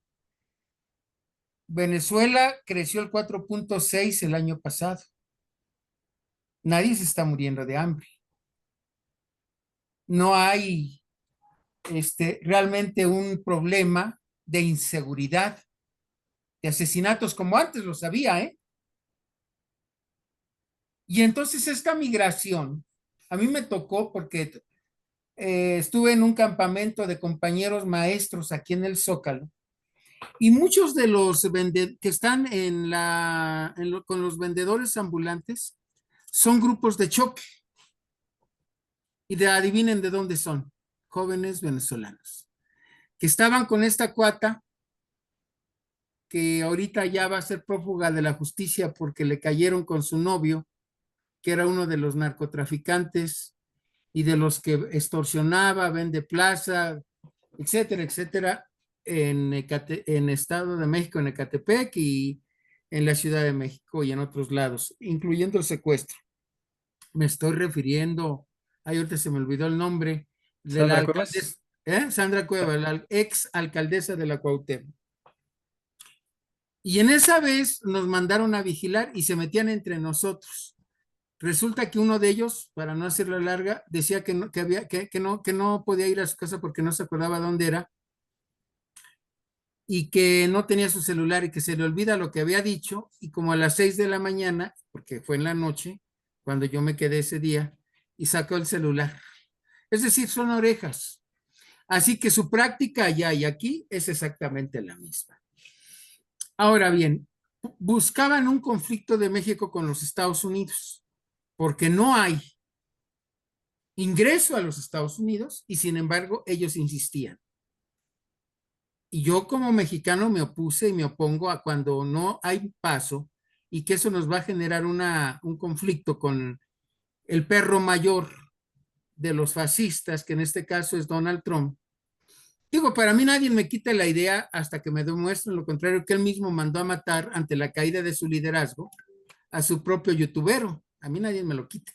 Venezuela creció el 4.6 el año pasado. Nadie se está muriendo de hambre. No hay realmente un problema de inseguridad, de asesinatos como antes lo sabía, ¿eh? Y entonces esta migración, a mí me tocó porque estuve en un campamento de compañeros maestros aquí en el Zócalo y muchos de los que están con los vendedores ambulantes son grupos de choque y adivinen de dónde son, jóvenes venezolanos que estaban con esta cuata que ahorita ya va a ser prófuga de la justicia porque le cayeron con su novio, que era uno de los narcotraficantes y de los que extorsionaba, vende plaza, etcétera, etcétera, en Estado de México, en Ecatepec y en la Ciudad de México y en otros lados, incluyendo el secuestro. Me estoy refiriendo, ahorita se me olvidó el nombre, de la Sandra Cuevas. alcaldesa, Sandra Cuevas, la ex alcaldesa de la Cuauhtémoc. Y en esa vez nos mandaron a vigilar y se metían entre nosotros. Resulta que uno de ellos, para no hacerla larga, decía que no podía ir a su casa porque no se acordaba dónde era y que no tenía su celular y que se le olvida lo que había dicho y como a las 6 de la mañana, porque fue en la noche, cuando yo me quedé ese día, y sacó el celular. Es decir, son orejas. Así que su práctica allá y aquí es exactamente la misma. Ahora bien, buscaban un conflicto de México con los Estados Unidos, porque no hay ingreso a los Estados Unidos y sin embargo ellos insistían. Y yo como mexicano me opuse y me opongo a cuando no hay paso y que eso nos va a generar un conflicto con el perro mayor de los fascistas, que en este caso es Donald Trump. Digo, para mí nadie me quita la idea hasta que me demuestren lo contrario, que él mismo mandó a matar ante la caída de su liderazgo a su propio youtubero. A mí nadie me lo quita.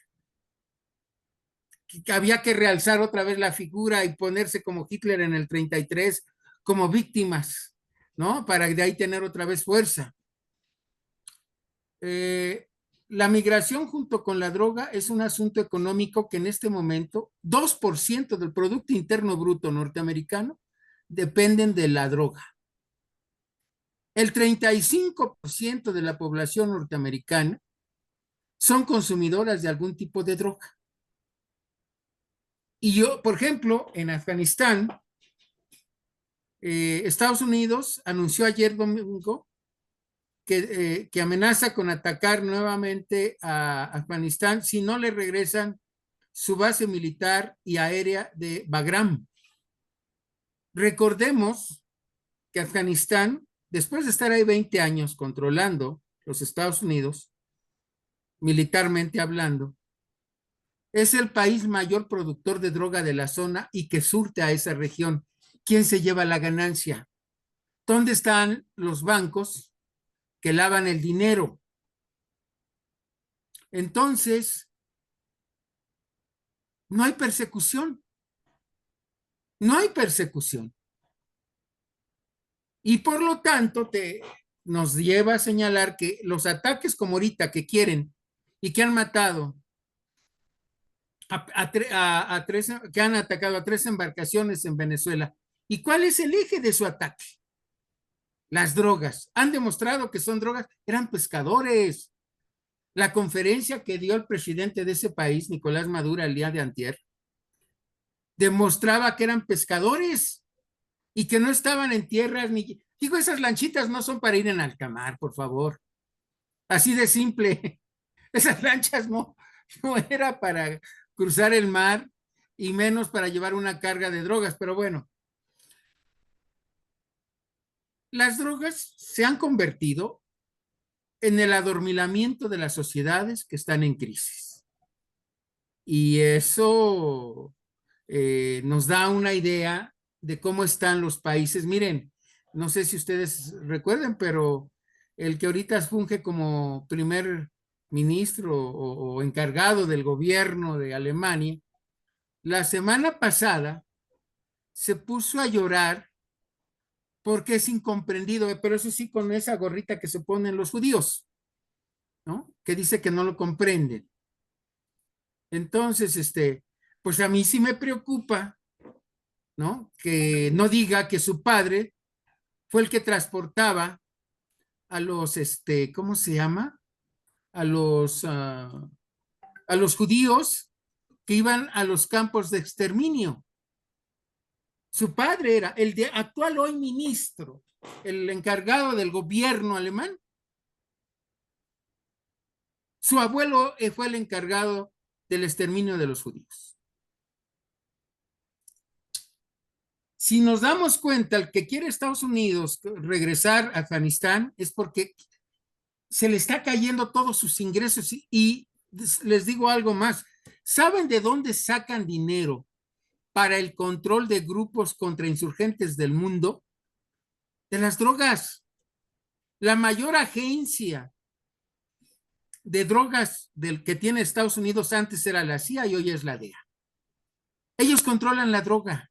Que había que realzar otra vez la figura y ponerse como Hitler en el 33, como víctimas, ¿no? Para de ahí tener otra vez fuerza. La migración junto con la droga es un asunto económico que en este momento 2% del Producto Interno Bruto norteamericano dependen de la droga. El 35% de la población norteamericana son consumidoras de algún tipo de droga. Y yo, por ejemplo, en Afganistán, Estados Unidos anunció ayer domingo que amenaza con atacar nuevamente a Afganistán si no le regresan su base militar y aérea de Bagram. Recordemos que Afganistán, después de estar ahí 20 años controlando los Estados Unidos, militarmente hablando, es el país mayor productor de droga de la zona y que surte a esa región. ¿Quién se lleva la ganancia? ¿Dónde están los bancos que lavan el dinero? Entonces, no hay persecución. No hay persecución. Y por lo tanto, nos lleva a señalar que los ataques como ahorita que quieren y que han matado que han atacado a 3 embarcaciones en Venezuela. ¿Y cuál es el eje de su ataque? Las drogas. Han demostrado que son drogas, eran pescadores. La conferencia que dio el presidente de ese país, Nicolás Maduro, el día de antier, demostraba que eran pescadores y que no estaban en tierras ni... Digo, esas lanchitas no son para ir en alta mar, por favor. Así de simple. Esas lanchas no era para cruzar el mar y menos para llevar una carga de drogas, pero bueno. Las drogas se han convertido en el adormilamiento de las sociedades que están en crisis. Y eso nos da una idea de cómo están los países. Miren, no sé si ustedes recuerden, pero el que ahorita funge como primer ministro o encargado del gobierno de Alemania, la semana pasada se puso a llorar porque es incomprendido, pero eso sí con esa gorrita que se ponen los judíos, ¿no? Que dice que no lo comprenden. Entonces, pues a mí sí me preocupa, ¿no? Que no diga que su padre fue el que transportaba a los, ¿cómo se llama? A los judíos que iban a los campos de exterminio. Su padre era el de actual hoy ministro, el encargado del gobierno alemán. Su abuelo fue el encargado del exterminio de los judíos. Si nos damos cuenta, el que quiere Estados Unidos regresar a Afganistán es porque se le está cayendo todos sus ingresos y les digo algo más. ¿Saben de dónde sacan dinero para el control de grupos contrainsurgentes del mundo? De las drogas. La mayor agencia de drogas del que tiene Estados Unidos antes era la CIA y hoy es la DEA. Ellos controlan la droga,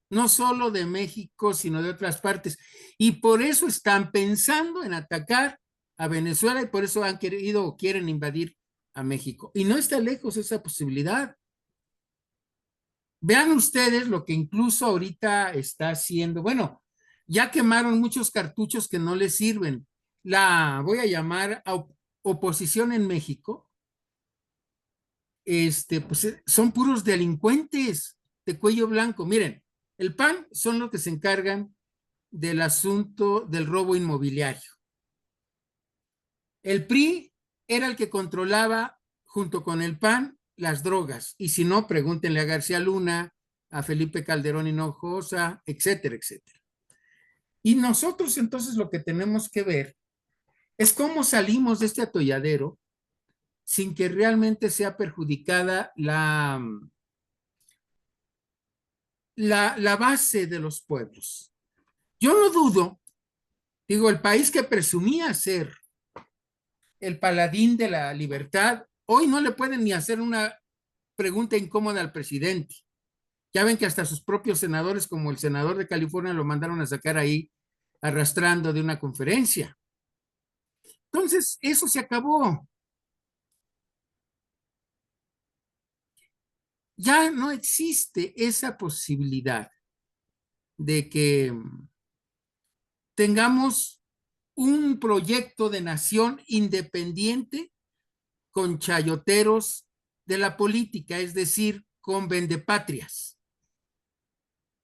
no solo de México, sino de otras partes. Y por eso están pensando en atacar a Venezuela y por eso han querido o quieren invadir a México. Y no está lejos esa posibilidad. Vean ustedes lo que incluso ahorita está haciendo. Bueno, ya quemaron muchos cartuchos que no les sirven. La voy a llamar a oposición en México. Pues son puros delincuentes de cuello blanco. Miren, el PAN son los que se encargan del asunto del robo inmobiliario. El PRI era el que controlaba junto con el PAN las drogas. Y si no, pregúntenle a García Luna, a Felipe Calderón Hinojosa, etcétera, etcétera. Y nosotros entonces lo que tenemos que ver es cómo salimos de este atolladero sin que realmente sea perjudicada la base de los pueblos. Yo no dudo, digo, el país que presumía ser el paladín de la libertad, hoy no le pueden ni hacer una pregunta incómoda al presidente. Ya ven que hasta sus propios senadores, como el senador de California, lo mandaron a sacar ahí arrastrando de una conferencia. Entonces, eso se acabó. Ya no existe esa posibilidad de que tengamos un proyecto de nación independiente con chayoteros de la política, es decir, con vendepatrias.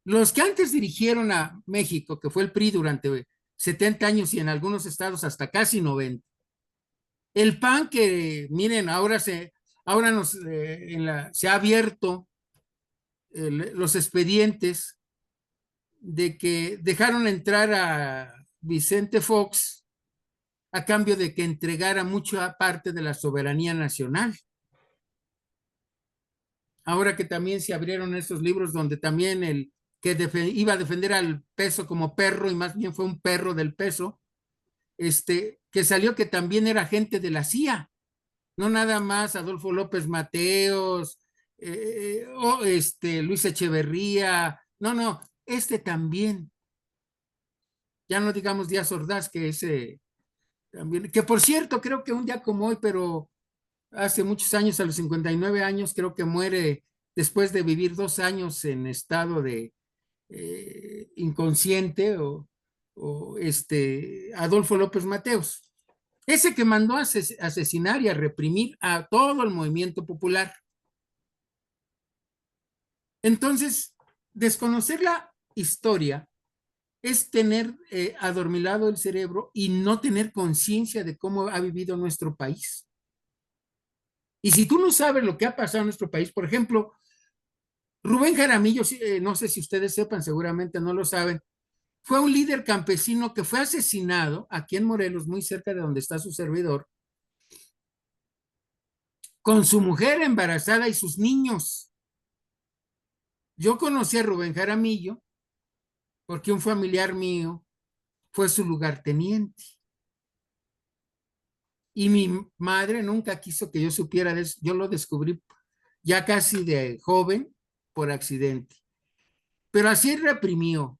Los que antes dirigieron a México, que fue el PRI durante 70 años y en algunos estados hasta casi 90. El PAN que, miren, ahora se ha abierto los expedientes de que dejaron entrar a Vicente Fox a cambio de que entregara mucha parte de la soberanía nacional. Ahora que también se abrieron estos libros donde también el que iba a defender al peso como perro y más bien fue un perro del peso, que salió que también era agente de la CIA, no nada más Adolfo López Mateos, Luis Echeverría, no, también. Ya no digamos Díaz Ordaz, que ese también, que por cierto, creo que un día como hoy, pero hace muchos años, a los 59 años, creo que muere después de vivir 2 años en estado de inconsciente o Adolfo López Mateos, ese que mandó a asesinar y a reprimir a todo el movimiento popular. Entonces, desconocer la historia es tener adormilado el cerebro y no tener conciencia de cómo ha vivido nuestro país. Y si tú no sabes lo que ha pasado en nuestro país, por ejemplo, Rubén Jaramillo, no sé si ustedes sepan, seguramente no lo saben, fue un líder campesino que fue asesinado aquí en Morelos, muy cerca de donde está su servidor, con su mujer embarazada y sus niños. Yo conocí a Rubén Jaramillo porque un familiar mío fue su lugarteniente. Y mi madre nunca quiso que yo supiera de eso. Yo lo descubrí ya casi de joven por accidente. Pero así reprimió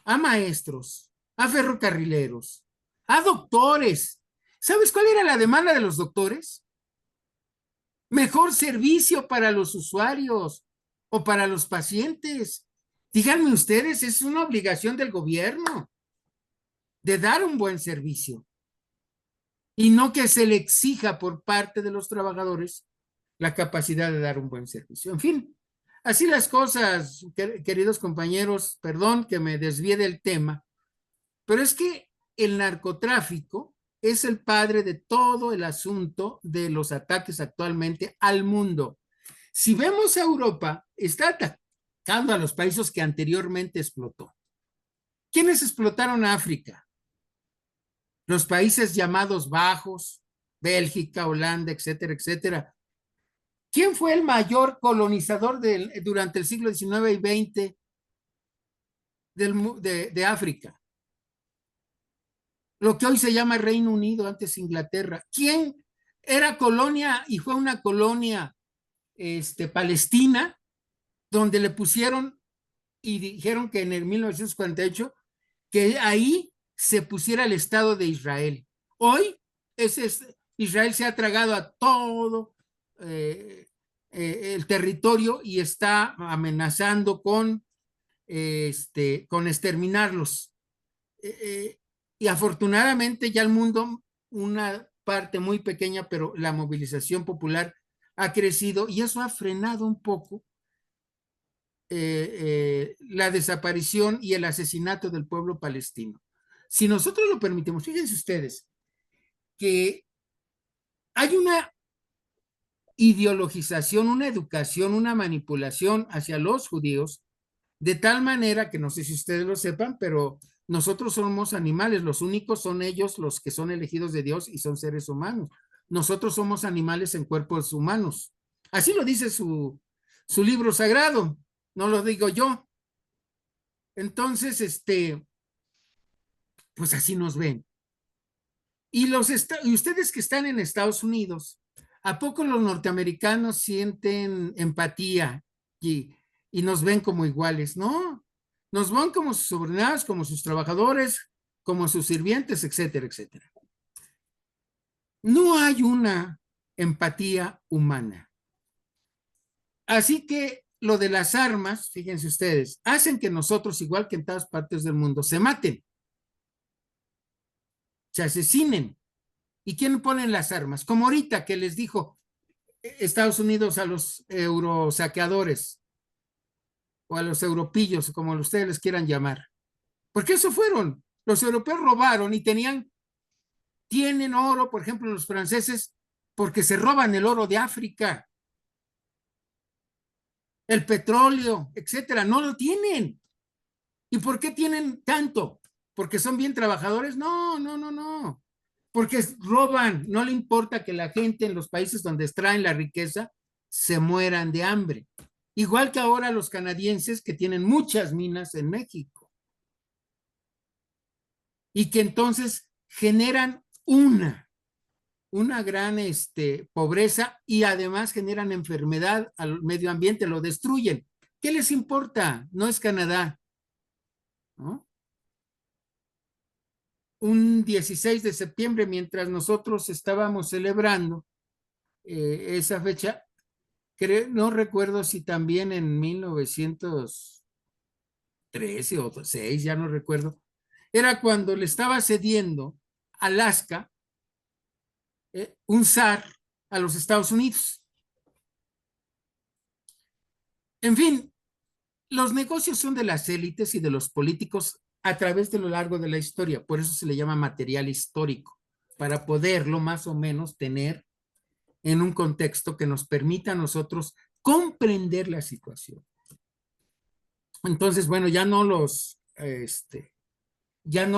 a maestros, a ferrocarrileros, a doctores. ¿Sabes cuál era la demanda de los doctores? Mejor servicio para los usuarios o para los pacientes. Díganme ustedes, es una obligación del gobierno de dar un buen servicio y no que se le exija por parte de los trabajadores la capacidad de dar un buen servicio. En fin, así las cosas, queridos compañeros, perdón que me desvíe del tema, pero es que el narcotráfico es el padre de todo el asunto de los ataques actualmente al mundo. Si vemos a Europa, está atacando a los países que anteriormente explotó. ¿Quiénes explotaron a África? Los países llamados bajos, Bélgica, Holanda, etcétera, etcétera. ¿Quién fue el mayor colonizador durante el siglo XIX y XX de África? Lo que hoy se llama Reino Unido, antes Inglaterra. ¿Quién era colonia y fue una colonia palestina, donde le pusieron y dijeron que en el 1948 que ahí se pusiera el Estado de Israel? Hoy Israel se ha tragado a todo el territorio y está amenazando con exterminarlos. Y afortunadamente ya el mundo, una parte muy pequeña, pero la movilización popular ha crecido y eso ha frenado un poco la desaparición y el asesinato del pueblo palestino. Si nosotros lo permitimos, fíjense ustedes que hay una ideologización, una educación, una manipulación hacia los judíos, de tal manera que no sé si ustedes lo sepan, pero nosotros somos animales, los únicos son ellos los que son elegidos de Dios y son seres humanos. Nosotros somos animales en cuerpos humanos. Así lo dice su libro sagrado, no lo digo yo. Entonces, pues así nos ven. Y ustedes que están en Estados Unidos, ¿a poco los norteamericanos sienten empatía y nos ven como iguales? No, nos ven como sus subordinados, como sus trabajadores, como sus sirvientes, etcétera, etcétera. No hay una empatía humana. Así que lo de las armas, fíjense ustedes, hacen que nosotros, igual que en todas partes del mundo, se maten, se asesinen. ¿Y quién pone las armas? Como ahorita que les dijo Estados Unidos a los eurosaqueadores o a los europillos, como ustedes les quieran llamar. Porque eso fueron. Los europeos robaron y tienen oro, por ejemplo, los franceses, porque se roban el oro de África, el petróleo, etcétera. No lo tienen. ¿Y por qué tienen tanto? ¿Porque son bien trabajadores? No, no, no, no. Porque roban, no le importa que la gente en los países donde extraen la riqueza se mueran de hambre. Igual que ahora los canadienses que tienen muchas minas en México y que entonces generan una gran pobreza y además generan enfermedad al medio ambiente, lo destruyen. ¿Qué les importa? No es Canadá, ¿no? un 16 de septiembre, mientras nosotros estábamos celebrando esa fecha, no recuerdo si también en 1913 o 6, ya no recuerdo, era cuando le estaba cediendo Alaska, un zar, a los Estados Unidos. En fin, los negocios son de las élites y de los políticos a través de lo largo de la historia, por eso se le llama material histórico, para poderlo más o menos tener en un contexto que nos permita a nosotros comprender la situación. Entonces, bueno, ya no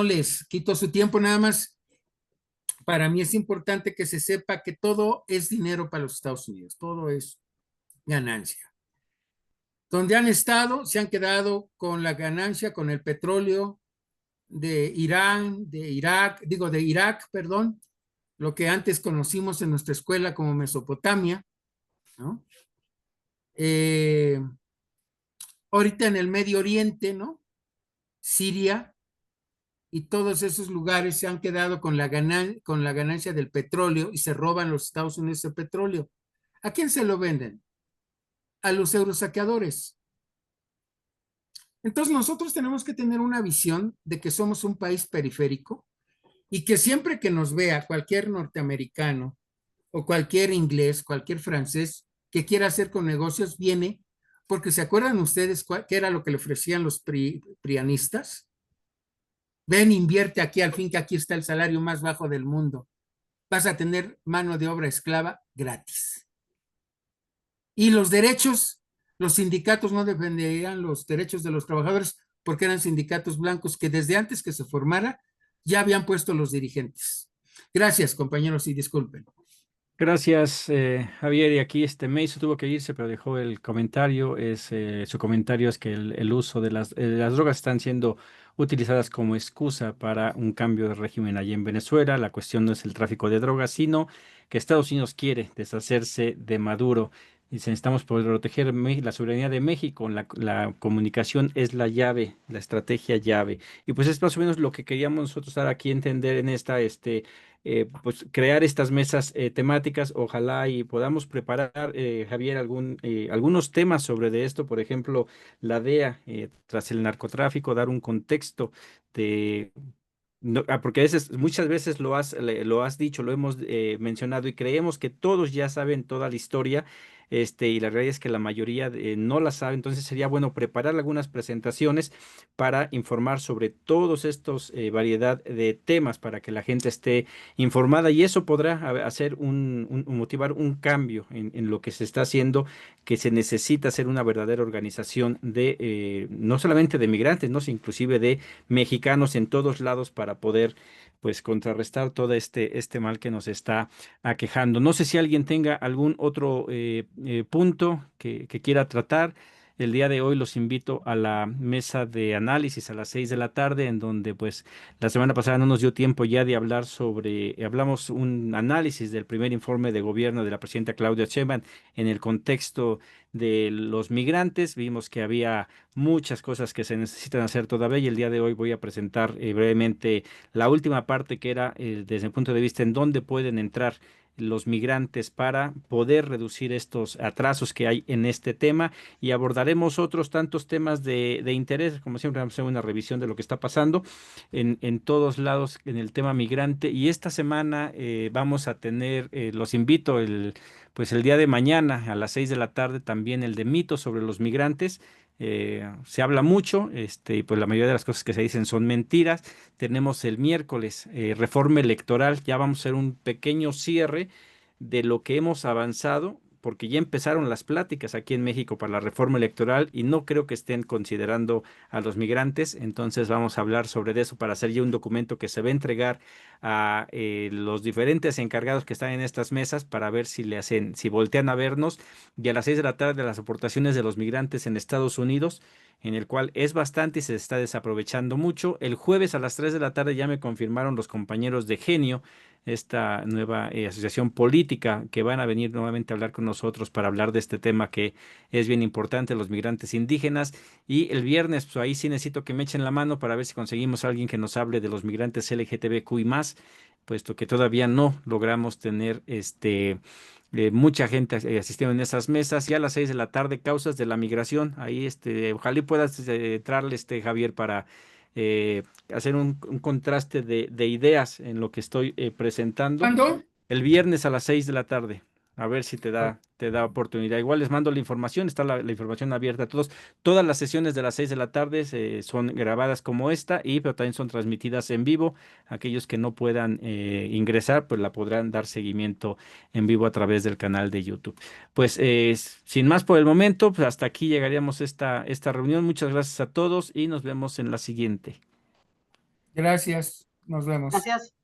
les quito su tiempo, nada más. Para mí es importante que se sepa que todo es dinero para los Estados Unidos, todo es ganancia. Donde han estado, se han quedado con la ganancia, con el petróleo de Irán, de Irak, perdón, lo que antes conocimos en nuestra escuela como Mesopotamia, ¿no? Ahorita en el Medio Oriente, ¿no? Siria y todos esos lugares se han quedado con la ganancia del petróleo y se roban los Estados Unidos el petróleo. ¿A quién se lo venden? A los eurosaqueadores. Entonces nosotros tenemos que tener una visión de que somos un país periférico y que siempre que nos vea cualquier norteamericano o cualquier inglés, cualquier francés que quiera hacer con negocios, viene porque se acuerdan ustedes qué era lo que le ofrecían los prianistas. Ven, invierte aquí, al fin que aquí está el salario más bajo del mundo. Vas a tener mano de obra esclava gratis. Y los derechos, los sindicatos no defenderían los derechos de los trabajadores porque eran sindicatos blancos que desde antes que se formara ya habían puesto los dirigentes. Gracias, compañeros, y disculpen. Gracias, Javier. Y aquí Meiso tuvo que irse, pero dejó el comentario. Su comentario es que el uso de las drogas están siendo utilizadas como excusa para un cambio de régimen allí en Venezuela. La cuestión no es el tráfico de drogas, sino que Estados Unidos quiere deshacerse de Maduro. Dice, necesitamos proteger la soberanía de México. La comunicación es la llave, la estrategia llave. Y pues es más o menos lo que queríamos nosotros dar aquí a entender en pues crear estas mesas temáticas. Ojalá y podamos preparar, Javier, algunos temas sobre de esto, por ejemplo, la DEA tras el narcotráfico, dar un contexto de... porque muchas veces lo has dicho, lo hemos mencionado y creemos que todos ya saben toda la historia, y la realidad es que la mayoría no la sabe. Entonces sería bueno preparar algunas presentaciones para informar sobre todos estos variedad de temas para que la gente esté informada, y eso podrá hacer motivar un cambio en lo que se está haciendo, que se necesita hacer una verdadera organización de no solamente de migrantes, no, sino inclusive de mexicanos en todos lados para poder pues contrarrestar todo este mal que nos está aquejando. No sé si alguien tenga algún otro punto que quiera tratar. El día de hoy los invito a la mesa de análisis a las 6 de la tarde, en donde pues la semana pasada no nos dio tiempo ya de hablar hablamos un análisis del primer informe de gobierno de la presidenta Claudia Sheinbaum en el contexto de los migrantes. Vimos que había muchas cosas que se necesitan hacer todavía, y el día de hoy voy a presentar brevemente la última parte, que era desde el punto de vista en dónde pueden entrar los migrantes para poder reducir estos atrasos que hay en este tema, y abordaremos otros tantos temas de interés. Como siempre, vamos a hacer una revisión de lo que está pasando en todos lados en el tema migrante. Y esta semana vamos a tener, los invito, pues el día de mañana a las 6 de la tarde, también el de mitos sobre los migrantes. Se habla mucho, y pues la mayoría de las cosas que se dicen son mentiras. Tenemos el miércoles reforma electoral. Ya vamos a hacer un pequeño cierre de lo que hemos avanzado, porque ya empezaron las pláticas aquí en México para la reforma electoral y no creo que estén considerando a los migrantes. Entonces vamos a hablar sobre eso para hacer ya un documento que se va a entregar a los diferentes encargados que están en estas mesas, para ver si voltean a vernos. Y a las 6 de la tarde, las aportaciones de los migrantes en Estados Unidos, en el cual es bastante y se está desaprovechando mucho. El jueves a las 3 de la tarde ya me confirmaron los compañeros de Genio esta nueva asociación política, que van a venir nuevamente a hablar con nosotros para hablar de este tema que es bien importante, los migrantes indígenas. Y el viernes, pues ahí sí necesito que me echen la mano para ver si conseguimos a alguien que nos hable de los migrantes LGTBQI más, puesto que todavía no logramos tener mucha gente asistiendo en esas mesas. Y a las 6 de la tarde, causas de la migración. Ahí, ojalá y puedas entrarle, Javier, para hacer un contraste de ideas en lo que estoy presentando ¿Cuándo? el viernes a las 6 de la tarde. A ver si te da oportunidad. Igual les mando la información, está la información abierta a todos. Todas las sesiones de las 6 de la tarde son grabadas como esta, pero también son transmitidas en vivo. Aquellos que no puedan ingresar, pues la podrán dar seguimiento en vivo a través del canal de YouTube. Pues sin más por el momento, pues hasta aquí llegaríamos esta reunión. Muchas gracias a todos y nos vemos en la siguiente. Gracias. Nos vemos. Gracias.